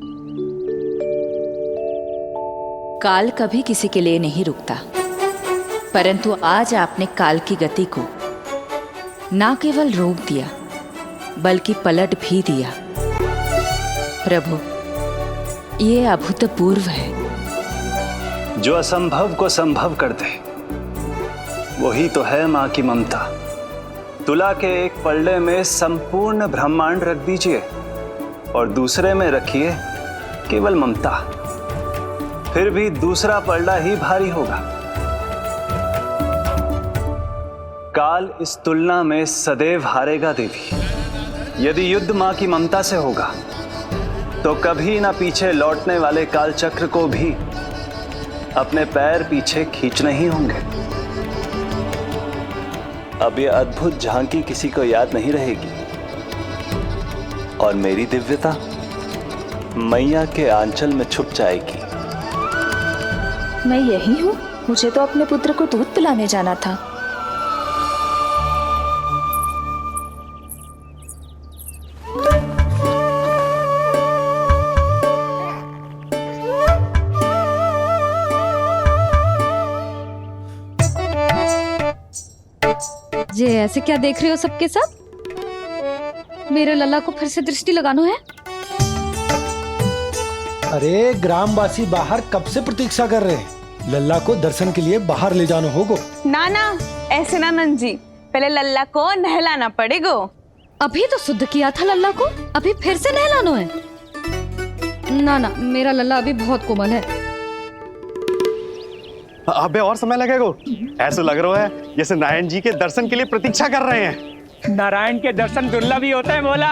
काल कभी किसी के लिए नहीं रुकता, परंतु आज आपने काल की गति को ना केवल रोक दिया बल्कि पलट भी दिया। प्रभु, ये अभूतपूर्व है। जो असंभव को संभव कर दे वही तो है माँ की ममता। तुला के एक पल्ले में संपूर्ण ब्रह्मांड रख दीजिए और दूसरे में रखिए केवल ममता, फिर भी दूसरा पल्ला ही भारी होगा। काल इस तुलना में सदैव हारेगा देवी। यदि युद्ध मां की ममता से होगा तो कभी ना पीछे लौटने वाले काल चक्र को भी अपने पैर पीछे खींचने ही होंगे। अब ये अद्भुत झांकी किसी को याद नहीं रहेगी और मेरी दिव्यता मैया के आंचल में छुप जाएगी। मैं यही हूँ। मुझे तो अपने पुत्र को दूध पिलाने जाना था। ये ऐसे क्या देख रहे हो सबके सब? मेरे लल्ला को फिर से दृष्टि लगाना है? अरे ग्रामवासी बाहर कब से प्रतीक्षा कर रहे हैं। लल्ला को दर्शन के लिए बाहर ले जाना होगा। ना ना, ऐसे ना नंद जी, पहले लल्ला को नहलाना पड़ेगा। अभी तो शुद्ध किया था लल्ला को, अभी फिर से नहलाना है? ना ना, मेरा लल्ला अभी बहुत कोमल है। अबे और समय लगेगा। ऐसा लग रहा है जैसे नारायण जी के दर्शन के लिए प्रतीक्षा कर रहे हैं। नारायण के दर्शन दुर्लभ ही होते हैं। बोला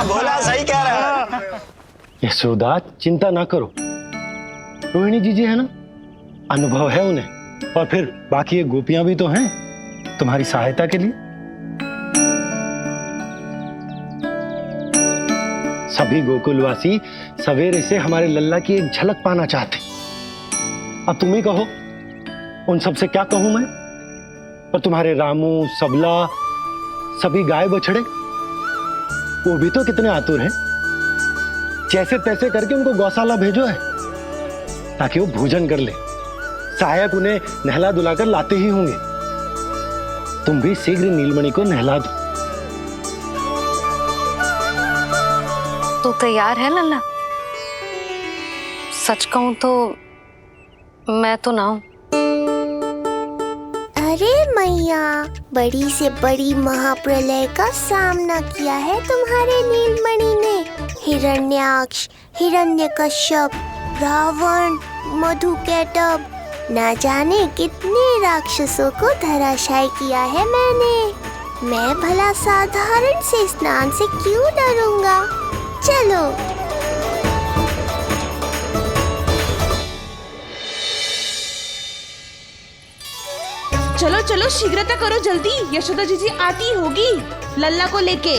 बोला सही कह रहा है। यशोदा चिंता ना करो, रोहिणी जी है ना, अनुभव है उन्हें, और फिर बाकी ये गोपियां भी तो हैं तुम्हारी सहायता के लिए। सभी गोकुलवासी सवेरे से हमारे लल्ला की एक झलक पाना चाहते। अब तुम ही कहो, उन सब से क्या कहूं मैं? और तुम्हारे रामू, सबला, सभी गाय बछड़े, वो भी तो कितने आतुर हैं। जैसे तैसे करके उनको गौशाला भेजो है ताकि वो भोजन कर ले। सहायक उन्हें नहला धुलाकर लाते ही होंगे। तुम भी शीघ्र नीलमणि को नहला दो। तो तैयार है लल्ला? सच कहूं तो मैं तो ना हूं। अरे मैया, बड़ी से बड़ी महाप्रलय का सामना किया है तुम्हारे नीलमणि ने। हिरण्याक्ष, हिरण्यकश्यप, रावण, मधुकैटभ, ना जाने कितने राक्षसों को धराशायी किया है मैंने। मैं भला साधारण से स्नान से क्यों डरूंगा? चलो। चलो चलो, शीघ्रता करो जल्दी, यशोदा जी आती होगी लल्ला को लेके।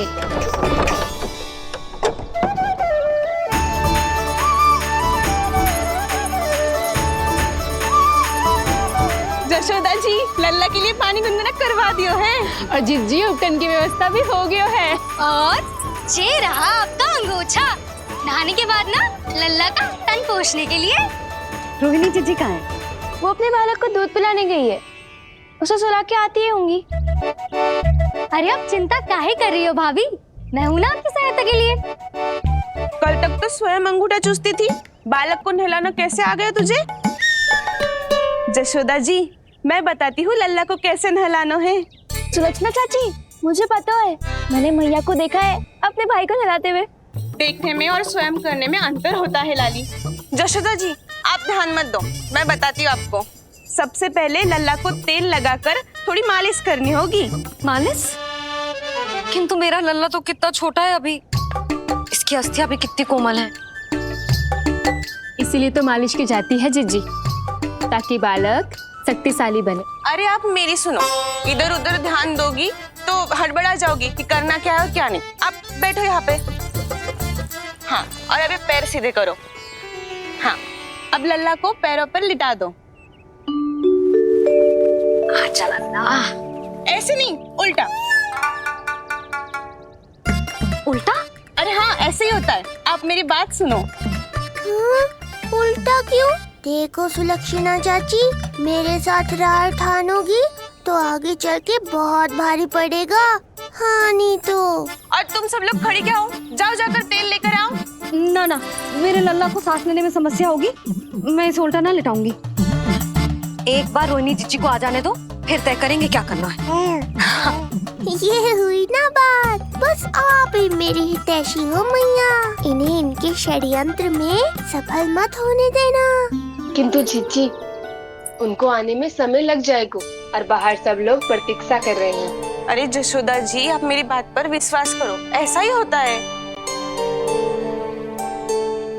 यशोदा जी, लल्ला के लिए पानी गुनगुना करवा दियो है, और जिज्जी उपटन की व्यवस्था भी हो गयो है। और ये रहा आपका अंगोछा, नहाने के बाद ना लल्ला का तन पोंछने के लिए। रोहिणी जीजी कहाँ है? वो अपने बालक को दूध पिलाने गई है, उसे सुला के आती ही होंगी। अरे आप चिंता काहे कर रही हो भाभी, मैं हूं ना आपकी सहायता के लिए। कल तक तो स्वयं अंगूठा चूसती थी, बालक को नहलाना कैसे आ गया तुझे? यशोदा जी, मैं बताती हूँ लल्ला को कैसे नहलाना है। सुलक्षणा चाची, मुझे पता है, मैंने मैया को देखा है अपने भाई को नहलाते हुए। देखने में और स्वयं करने में अंतर होता है लाली। यशोदा जी, आप ध्यान मत दो, मैं बताती हूँ आपको। सबसे पहले लल्ला को तेल लगाकर थोड़ी मालिश करनी होगी। मालिश? किंतु मेरा लल्ला तो कितना छोटा है अभी, इसकी अस्थियां भी कितनी कोमल है। इसीलिए तो मालिश की जाती है जिज्जी, ताकि बालक शक्तिशाली बने। अरे आप मेरी सुनो, इधर उधर ध्यान दोगी तो हड़बड़ा जाओगी कि करना क्या है और क्या नहीं। आप बैठो यहाँ पे। हाँ, और अभी पैर सीधे करो। हाँ, अब लल्ला को पैरों पर लिटा दो। ऐसे नहीं, उल्टा। उल्टा? अरे हाँ, ऐसे ही होता है। आप मेरी बात सुनो। उल्टा क्यों? देखो सुलक्षणा चाची, मेरे साथ रार ठानोगी तो आगे चल के बहुत भारी पड़ेगा। हाँ नहीं तो। और तुम सब लोग खड़ी क्या हो? जाओ जाकर तेल लेकर आओ। ना ना, मेरे लल्ला को सांस लेने में समस्या होगी, मैं इसे उल्टा ना लिटाऊंगी। एक बार रोहिणी जीजी को आ जाने दो, फिर तय करेंगे क्या करना है। ये हुई ना बात, बस आप ही मेरी हितैषी हो मैया, इन्हें इनके षड्यंत्र में सफल मत होने देना। किंतु जीजी, उनको आने में समय लग जाएगा और बाहर सब लोग प्रतीक्षा कर रहे हैं। अरे जशोदा जी, आप मेरी बात पर विश्वास करो, ऐसा ही होता है।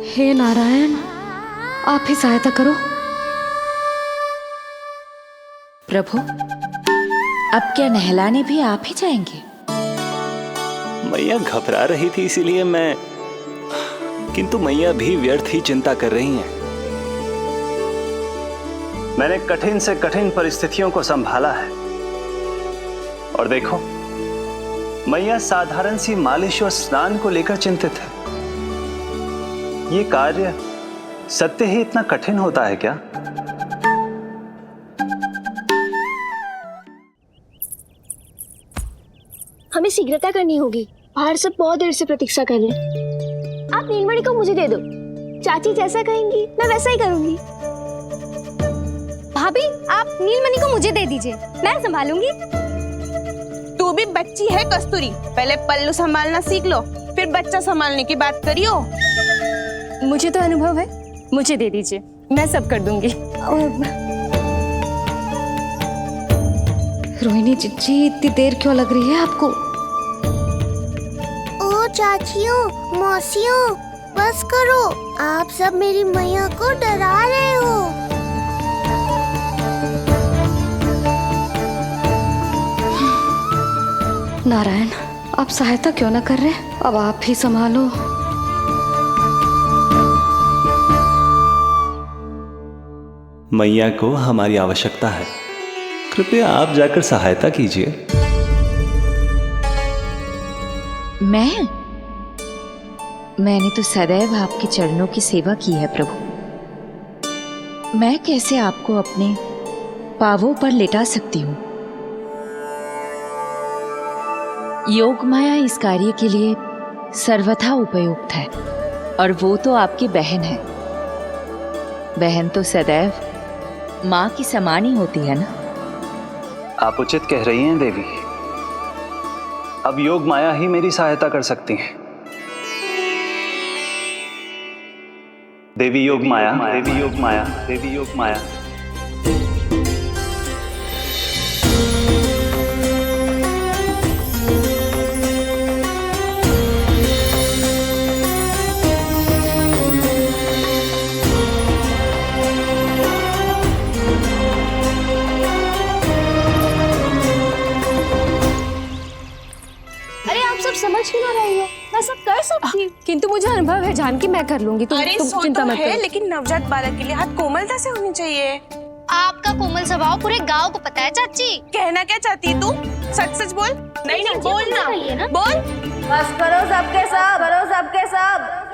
हे नारायण, आप ही सहायता करो। प्रभु, अब क्या नहलाने भी आप ही जाएंगे? मैया घबरा रही थी इसीलिए मैं, किंतु मैया भी व्यर्थ ही चिंता कर रही हैं। मैंने कठिन से कठिन परिस्थितियों को संभाला है और देखो, मैया साधारण सी मालिश और स्नान को लेकर चिंतित है। ये कार्य सत्य ही इतना कठिन होता है क्या? हमें शीघ्रता करनी होगी, बाहर सब बहुत देर से प्रतीक्षा कर रहे हैं। आप नीलमणि को मुझे दे दो, चाची जैसा कहेंगी मैं वैसा ही करूंगी। भाभी, आप नीलमणि को मुझे दे दीजिए, मैं संभालूंगी। तू भी बच्ची है कस्तूरी, पहले पल्लू संभालना सीख लो, फिर बच्चा संभालने की बात करियो। मुझे तो अनुभव है, मुझे दे दीजिए, मैं सब कर दूंगी। रोहिणी जीजी, इतनी देर क्यों लग रही है आपको? ओ चाचियों, मौसियों, बस करो, आप सब मेरी मैया को डरा रहे हो। नारायण, आप सहायता क्यों ना कर रहे? अब आप ही संभालो। मैया को हमारी आवश्यकता है, कृपया आप जाकर सहायता कीजिए। मैंने तो सदैव आपके चरणों की सेवा की है प्रभु। मैं कैसे आपको अपने पावों पर लेटा सकती हूँ? योग माया इस कार्य के लिए सर्वथा उपयुक्त है, और वो तो आपकी बहन है। बहन तो सदैव माँ की समान ही होती है ना। आप उचित कह रही हैं देवी, अब योग माया ही मेरी सहायता कर सकती हैं। देवी योग माया, देवी योग माया, देवी योग माया। समझ क्यों ना रही हो? मैं सब कर सकती हूँ। किंतु मुझे अनुभव है जानकी, मैं कर लूंगी। तुम चिंता मत करो। लेकिन नवजात बालक के लिए हाथ कोमलता से होनी चाहिए। आपका कोमल स्वभाव पूरे गांव को पता है चाची। कहना क्या चाहती है तू? सच सच बोल। नहीं बोलना, बोल। बस करो सबके सब, करो सबके सब।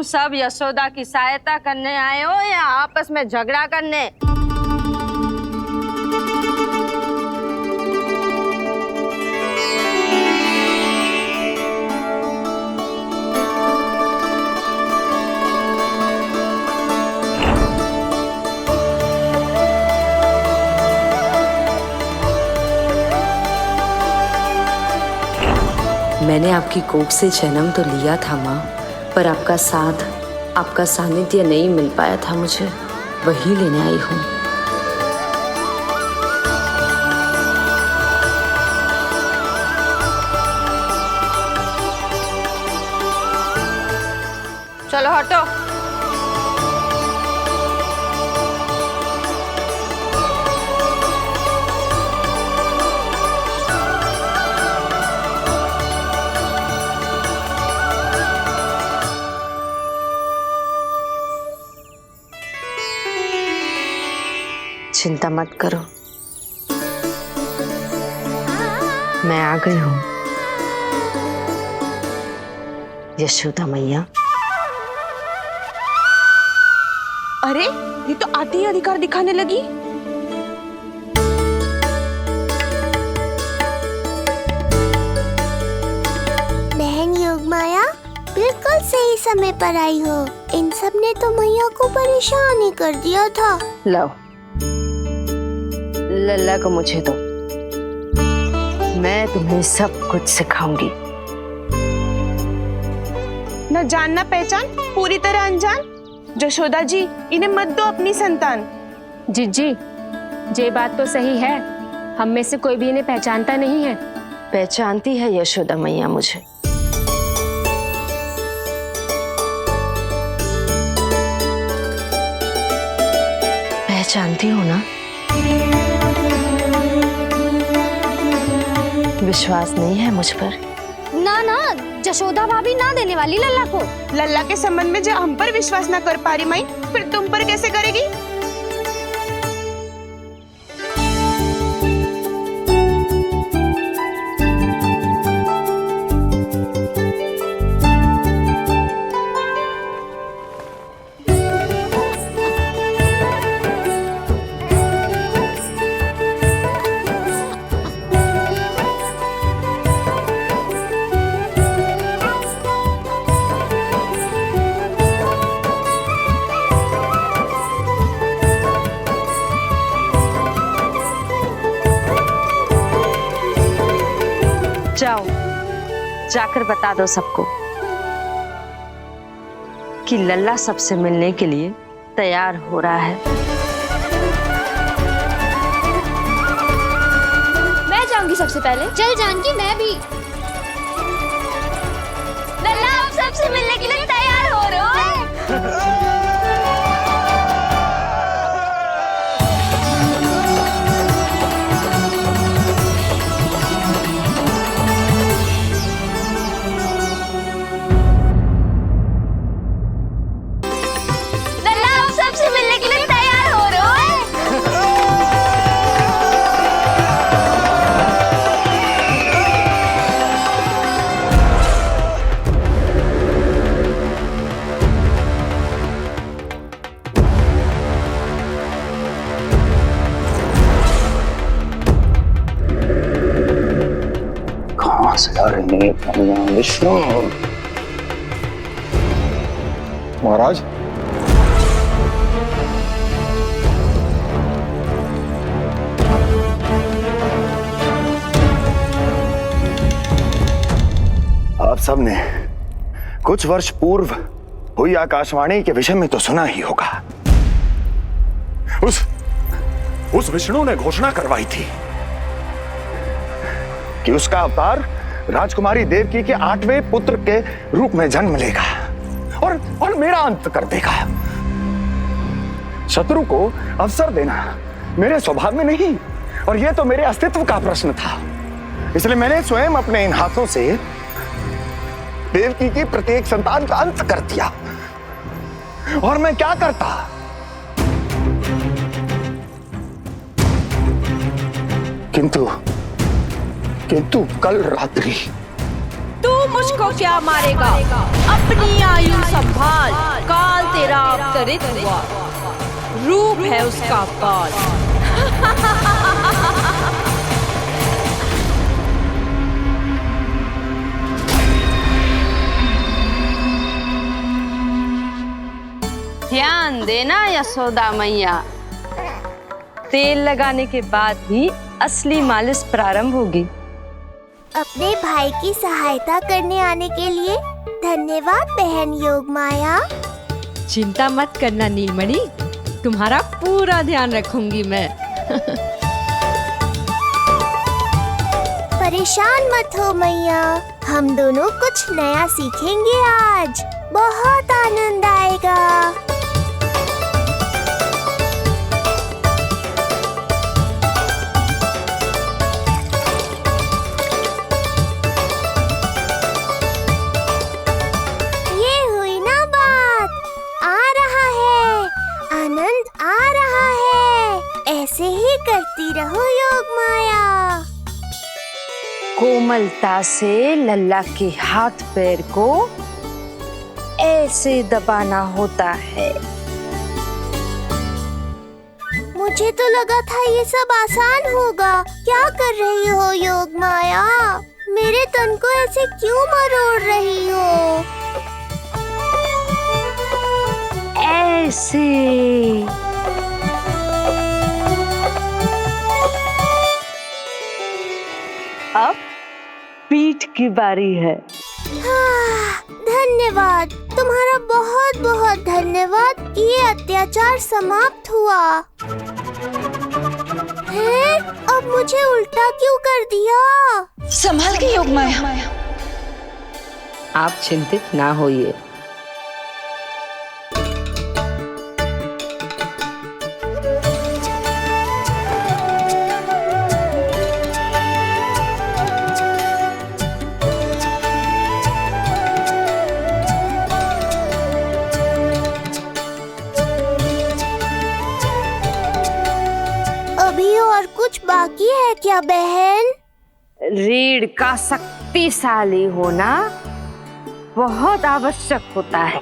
सब यशोदा की सहायता करने आए हो या आपस में झगड़ा करने? मैंने आपकी कोख से जन्म तो लिया था माँ, पर आपका साथ, आपका सानिध्य नहीं मिल पाया था मुझे, वही लेने आई हूँ। चलो हटो। चिंता मत करो, मैं आ गई हूँ। यशोदा मैया। अरे ये तो आते ही अधिकार दिखाने लगी। बहन योगमाया, बिल्कुल सही समय पर आई हो। इन सब ने तो मैया को परेशान ही कर दिया था। लो, लल्ला को मुझे दो, मैं तुम्हें सब कुछ सिखाऊंगी। न जानना पहचान, पूरी तरह अनजान। यशोदा जी, इन्हें मत दो अपनी संतान। जीजी, ये बात तो सही है, हम में से कोई भी इन्हें पहचानता नहीं है। पहचानती है यशोदा मैया मुझे। पहचानती हो ना? विश्वास नहीं है मुझ पर? ना ना, यशोदा भाभी ना देने वाली लल्ला को। लल्ला के संबंध में जो हम पर विश्वास ना कर पा रही माई, फिर तुम पर कैसे करेगी? जाओ, जाकर बता दो सबको कि लल्ला सबसे मिलने के लिए तैयार हो रहा है। मैं जाऊंगी सबसे पहले। चल जानकी, मैं भी। लल्ला आप सबसे मिलने के लिए तैयार हो रहे हो? विष्णु महाराज, आप सबने कुछ वर्ष पूर्व हुई आकाशवाणी के विषय में तो सुना ही होगा। उस विष्णु ने घोषणा करवाई थी कि उसका अवतार राजकुमारी देवकी के 8वें पुत्र के रूप में जन्म लेगा और मेरा अंत कर देगा। शत्रु को अवसर देना मेरे स्वभाव में नहीं, और यह तो मेरे अस्तित्व का प्रश्न था। इसलिए मैंने स्वयं अपने इन हाथों से देवकी की प्रत्येक संतान का अंत कर दिया। और मैं क्या करता? किंतु कल रात्रि तू मुझको क्या मारेगा? अपनी आयु संभाल, काल तेरा अवतरित हुआ, रूप है उसका काल। ध्यान देना यशोदा मैया, तेल लगाने के बाद ही असली मालिश प्रारंभ होगी। अपने भाई की सहायता करने आने के लिए धन्यवाद बहन योगमाया। चिंता मत करना नीलमणि, तुम्हारा पूरा ध्यान रखूंगी मैं। परेशान मत हो मैया, हम दोनों कुछ नया सीखेंगे आज। बहुत आनंद आएगा। ऐसे कोमलता से लल्ला के हाथ पैर को ऐसे दबाना होता है। मुझे तो लगा था ये सब आसान होगा। क्या कर रही हो योग माया? मेरे तन को ऐसे क्यों मरोड़ रही हो? ऐसे। अब पीठ की बारी है। धन्यवाद, तुम्हारा बहुत बहुत धन्यवाद। ये अत्याचार समाप्त हुआ है। अब मुझे उल्टा क्यों कर दिया? संभाल के योग माया। आप चिंतित ना होइए। अभी और कुछ बाकी है क्या बहन? रीढ़ का शक्तिशाली होना बहुत आवश्यक होता है।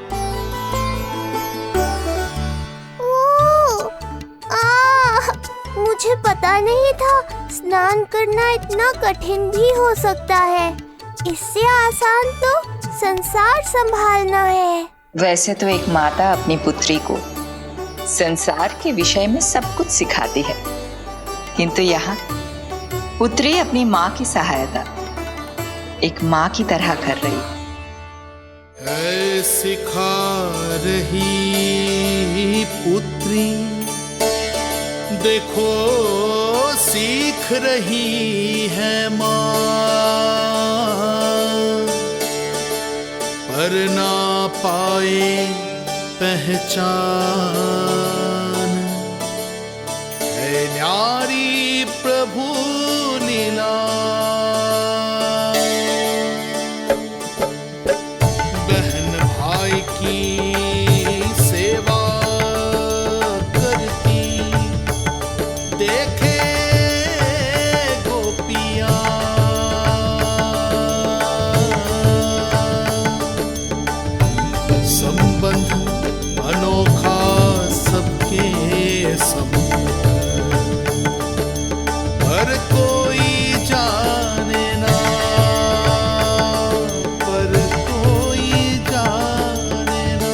मुझे पता नहीं था स्नान करना इतना कठिन भी हो सकता है। इससे आसान तो संसार संभालना है। वैसे तो एक माता अपनी पुत्री को संसार के विषय में सब कुछ सिखाती है, किंतु यहाँ पुत्री अपनी माँ की सहायता एक माँ की तरह कर रही है। सिखा रही पुत्री, देखो सीख रही है माँ, पर ना पाए पहचान है न्यारी प्रभु लीला। बहन भाई की सेवा करती देखे गोपियाँ, संबंध अनोखा सबके सब, पर कोई जाने ना, पर कोई जाने ना।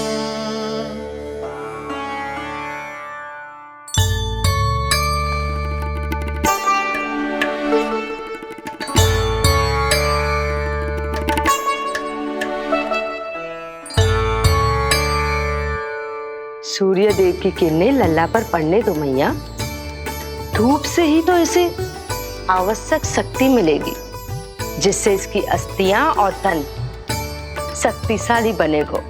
सूर्य देव की किरणें लल्ला पर पड़ने दो मैया। धूप से ही तो इसे आवश्यक शक्ति मिलेगी, जिससे इसकी अस्थियां और तन शक्तिशाली बनेगा।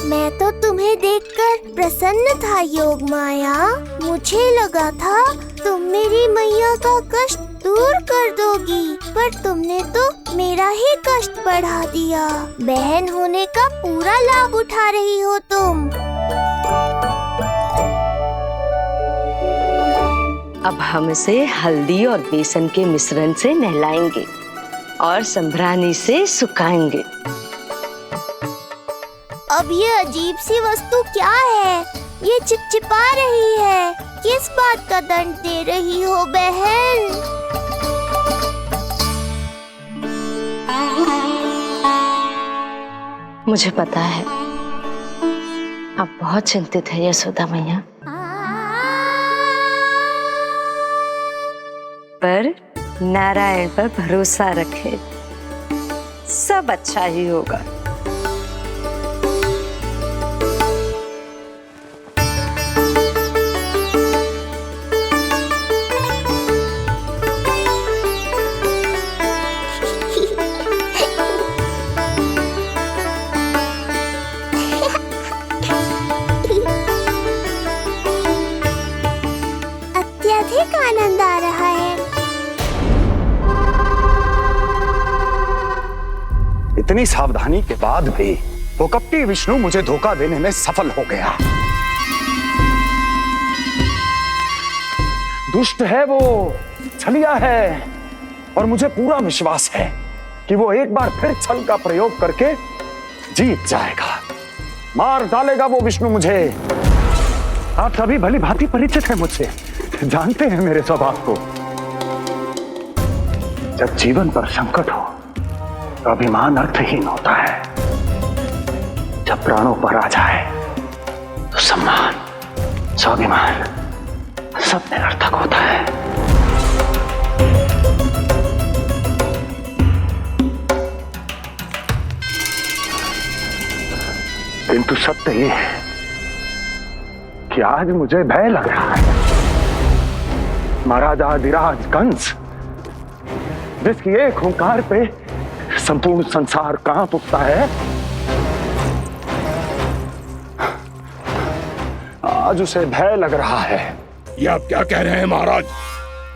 मैं तो तुम्हें देखकर प्रसन्न था योग माया। मुझे लगा था तुम मेरी मैया का कष्ट दूर कर दोगी, पर तुमने तो मेरा ही कष्ट बढ़ा दिया। बहन होने का पूरा लाभ उठा रही हो तुम। अब हम इसे हल्दी और बेसन के मिश्रण से नहलाएंगे और संभरानी से सुखाएंगे। अब ये अजीब सी वस्तु क्या है? ये चिपचिपा रही है। किस बात का दंड दे रही हो बहन? मुझे पता है आप बहुत चिंतित है यशोदा मैया, पर नारायण पर भरोसा रखें, सब अच्छा ही होगा। अत्यधिक आनंद आ रहा है। इतनी सावधानी के बाद भी वो कपटी विष्णु मुझे धोखा देने में सफल हो गया। दुष्ट है, वो छलिया है, और मुझे पूरा विश्वास है कि वो एक बार फिर छल का प्रयोग करके जीत जाएगा, मार डालेगा वो विष्णु मुझे। आप सभी भली भांति परिचित हैं मुझसे, जानते हैं मेरे स्वभाव को। जब जीवन पर संकट हो तो अभिमान अर्थहीन होता है, जब प्राणों पर आ जाए तो सम्मान, स्वाभिमान सब निरर्थक होता है। किंतु सत्य ये है कि आज मुझे भय लग रहा है। महाराजाधिराज कंस, जिसकी एक हुंकार पे संपूर्ण संसार कांप उठता है, आज उसे भय लग रहा है। ये आप क्या कह रहे हैं महाराज?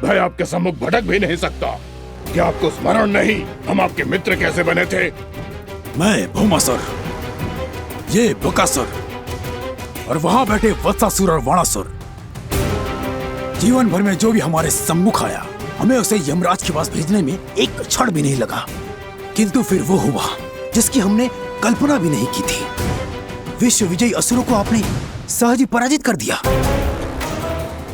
भय आपके सम्मुख भटक भी नहीं सकता। क्या आपको स्मरण नहीं हम आपके मित्र कैसे बने थे? मैं भौमासुर, ये बकासुर, और वहां बैठे वत्सासुर और वाणासुर। जीवन भर में जो भी हमारे सम्मुख आया, हमें उसे यमराज के पास भेजने में एक क्षण भी नहीं लगा। किंतु फिर वो हुआ जिसकी हमने कल्पना भी नहीं की थी। विश्व विजयी असुरों को आपने सहज ही पराजित कर दिया।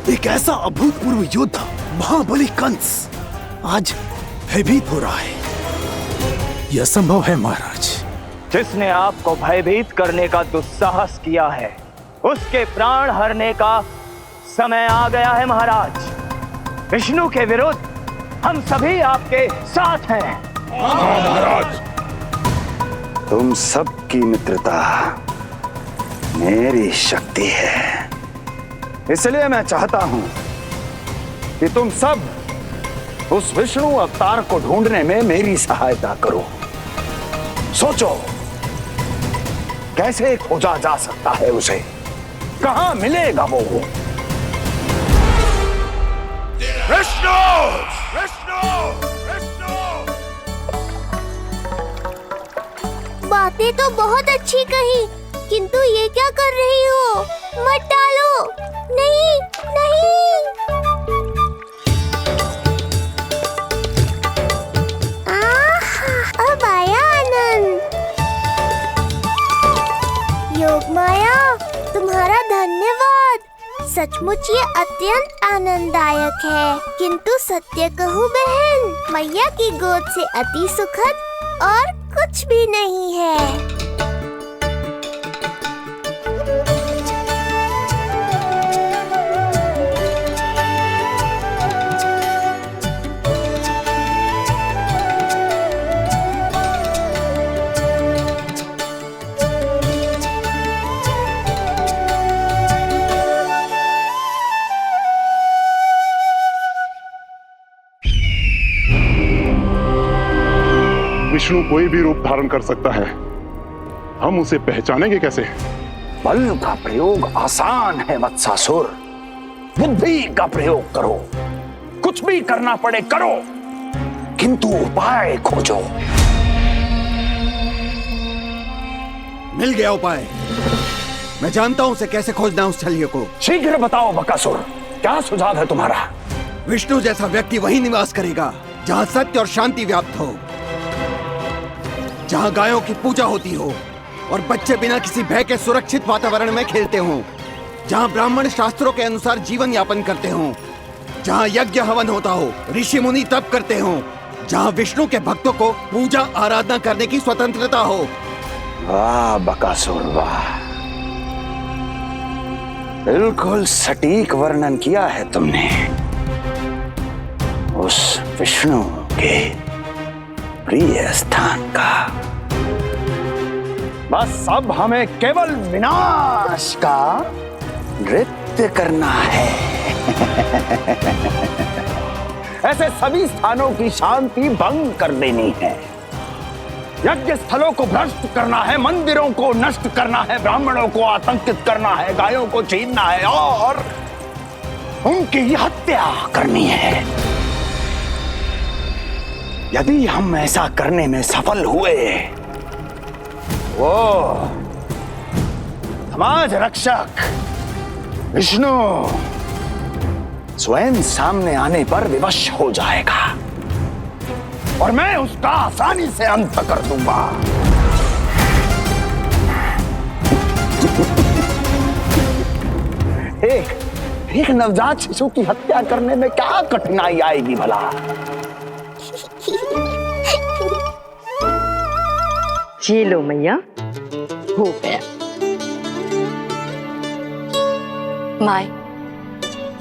एक ऐसा अभूतपूर्व योद्धा महाबली कंस आज भयभीत हो रहा है। यह असंभव है महाराज। जिसने आपको भयभीत करने का दुस्साहस किया है, उसके प्राण हरने का समय आ गया है महाराज। विष्णु के विरुद्ध हम सभी आपके साथ हैं। महाराज, तुम सबकी मित्रता मेरी शक्ति है, इसलिए मैं चाहता हूं कि तुम सब उस विष्णु अवतार को ढूंढने में मेरी सहायता करो। सोचो कैसे खोजा जा सकता है उसे, कहां मिलेगा वो? विष्णु! विष्णु! विष्णु! बातें तो बहुत अच्छी कही, किंतु ये क्या कर रही हो? मत डालो, नहीं नहीं। अब आया आनंद। योग माया, तुम्हारा धन्यवाद। सचमुच ये अत्यंत आनंददायक है। किंतु सत्य कहूँ बहन, मैया की गोद से अति सुखद और कुछ भी नहीं है। विष्णु कोई भी रूप धारण कर सकता है, हम उसे पहचानेंगे कैसे? बल का प्रयोग आसान है वत्सासुर, बुद्धि का प्रयोग करो। कुछ भी करना पड़े करो, किंतु उपाय खोजो। मिल गया उपाय। मैं जानता हूं उसे कैसे खोजना है, उस छलिए को। शीघ्र बताओ बकासुर, क्या सुझाव है तुम्हारा? विष्णु जैसा व्यक्ति वहीं निवास करेगा जहां सत्य और शांति व्याप्त हो, जहां गायों की पूजा होती हो और बच्चे बिना किसी भय के सुरक्षित वातावरण में खेलते हों, जहां ब्राह्मण शास्त्रों के अनुसार जीवन यापन करते हों, जहां यज्ञ हवन होता हो, ऋषि मुनि तप करते हों, जहां विष्णु के भक्तों को पूजा आराधना करने की स्वतंत्रता हो। वाह बकासुर वाह, बिल्कुल सटीक वर्णन किया है तुमने उस विष्णु के प्रिय स्थान का। बस अब हमें केवल विनाश का नृत्य करना है। ऐसे सभी स्थानों की शांति भंग कर देनी है। यज्ञ स्थलों को भ्रष्ट करना है, मंदिरों को नष्ट करना है, ब्राह्मणों को आतंकित करना है, गायों को छीनना है और उनकी हत्या करनी है। यदि हम ऐसा करने में सफल हुए, वो समाज रक्षक विष्णु स्वयं सामने आने पर विवश हो जाएगा और मैं उसका आसानी से अंत कर दूंगा। एक नवजात शिशु की हत्या करने में क्या कठिनाई आएगी भला? ये लो मैया, हो गया। माई,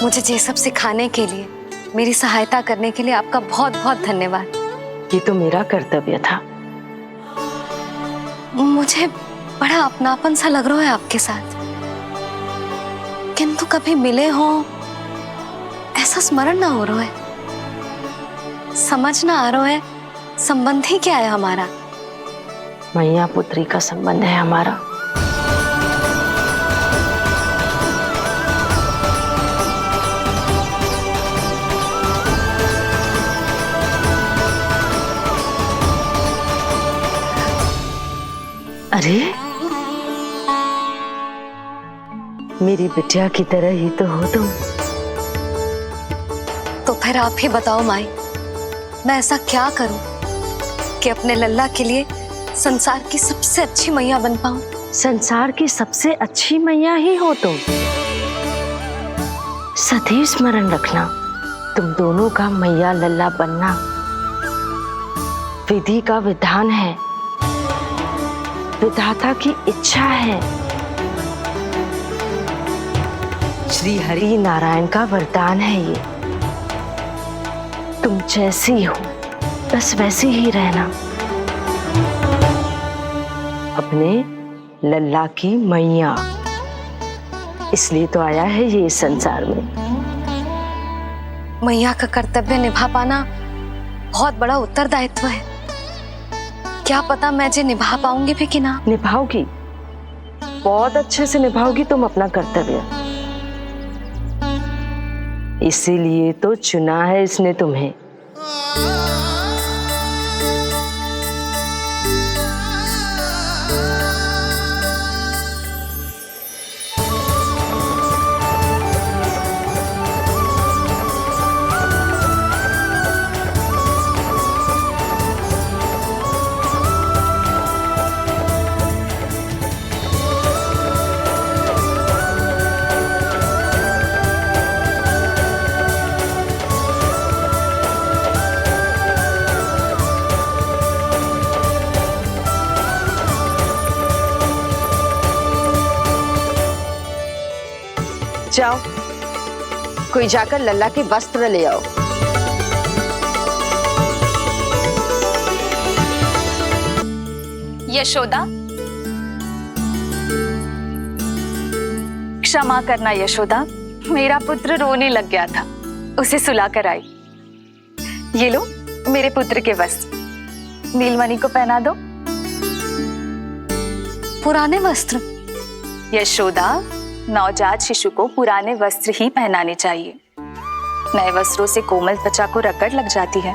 मुझे ये सब सिखाने के लिए, मेरी सहायता करने के लिए आपका बहुत बहुत धन्यवाद। ये तो मेरा कर्तव्य था। मुझे बड़ा अपनापन सा लग रहा है आपके साथ, किंतु कभी मिले हो ऐसा स्मरण ना हो रहा है, समझ ना आ रहा है संबंध ही क्या है हमारा। मैया पुत्री का संबंध है हमारा। अरे मेरी बिटिया की तरह ही तो हो तुम। तो फिर आप ही बताओ माई, मैं ऐसा क्या करूं कि अपने लल्ला के लिए संसार की सबसे अच्छी मैया बन पाऊं? संसार की सबसे अच्छी मैया ही हो तुम। सदैव स्मरण रखना, तुम दोनों का मैया लल्ला बनना विधि का विधान है, विधाता की इच्छा है, श्री हरि नारायण का वरदान है। ये तुम जैसी हो बस वैसी ही रहना, अपने लल्ला की मैया। इसलिए तो आया है ये इस संसार में। मैया का कर्तव्य निभा पाना बहुत बड़ा उत्तरदायित्व है। क्या पता मैं जे निभा पाऊंगी भी कि ना। निभाओगी, बहुत अच्छे से निभाओगी तुम अपना कर्तव्य। इसीलिए तो चुना है इसने तुम्हें। जाओ, कोई जाकर लल्ला के वस्त्र ले आओ। यशोदा, क्षमा करना यशोदा, मेरा पुत्र रोने लग गया था, उसे सुला कर आई। ये लो मेरे पुत्र के वस्त्र, नीलमणि को पहना दो। पुराने वस्त्र? यशोदा, नवजात शिशु को पुराने वस्त्र ही पहनाने चाहिए। नए वस्त्रों से कोमल त्वचा को रगड़ लग जाती है।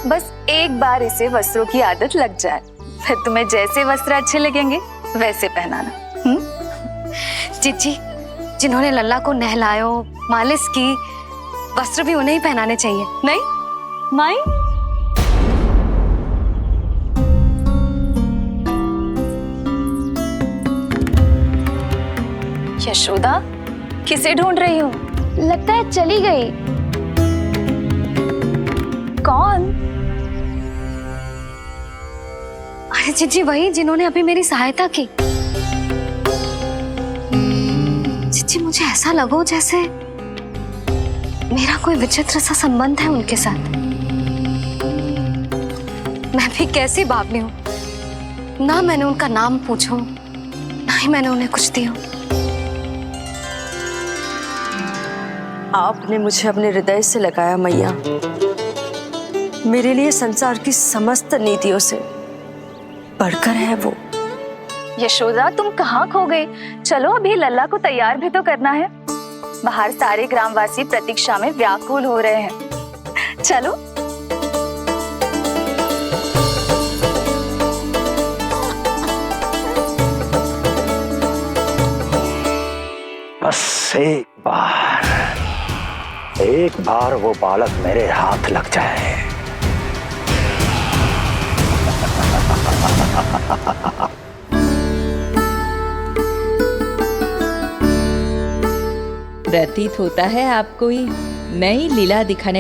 बस एक बार इसे वस्त्रों की आदत लग जाए, फिर तुम्हें जैसे वस्त्र अच्छे लगेंगे वैसे पहनाना। जीजी, जिन्होंने लल्ला को नहलायो, मालिश की, वस्त्र भी उन्हें ही पहनाने चाहिए, नहीं माई? यशोदा, किसे ढूंढ रही हो? लगता है चली गई। कौन? अरे जीजी, वही जिन्होंने अभी मेरी सहायता की। जीजी, मुझे ऐसा लगो जैसे मेरा कोई विचित्र सा संबंध है उनके साथ। मैं भी कैसी बावली हूँ, ना मैंने उनका नाम पूछो, ना ही मैंने उन्हें कुछ दिया। आपने मुझे अपने हृदय से लगाया मैया, मेरे लिए संसार की समस्त नीतियों से बढ़कर है वो। यशोदा, तुम कहाँ खो गई? चलो अभी लल्ला को तैयार भी तो करना है। बाहर सारे ग्रामवासी प्रतीक्षा में व्याकुल हो रहे हैं। चलो। बस एक बार एक बार वो बालक मेरे हाथ लग जाए, प्रतीत होता है आप कोई नई लीला दिखाने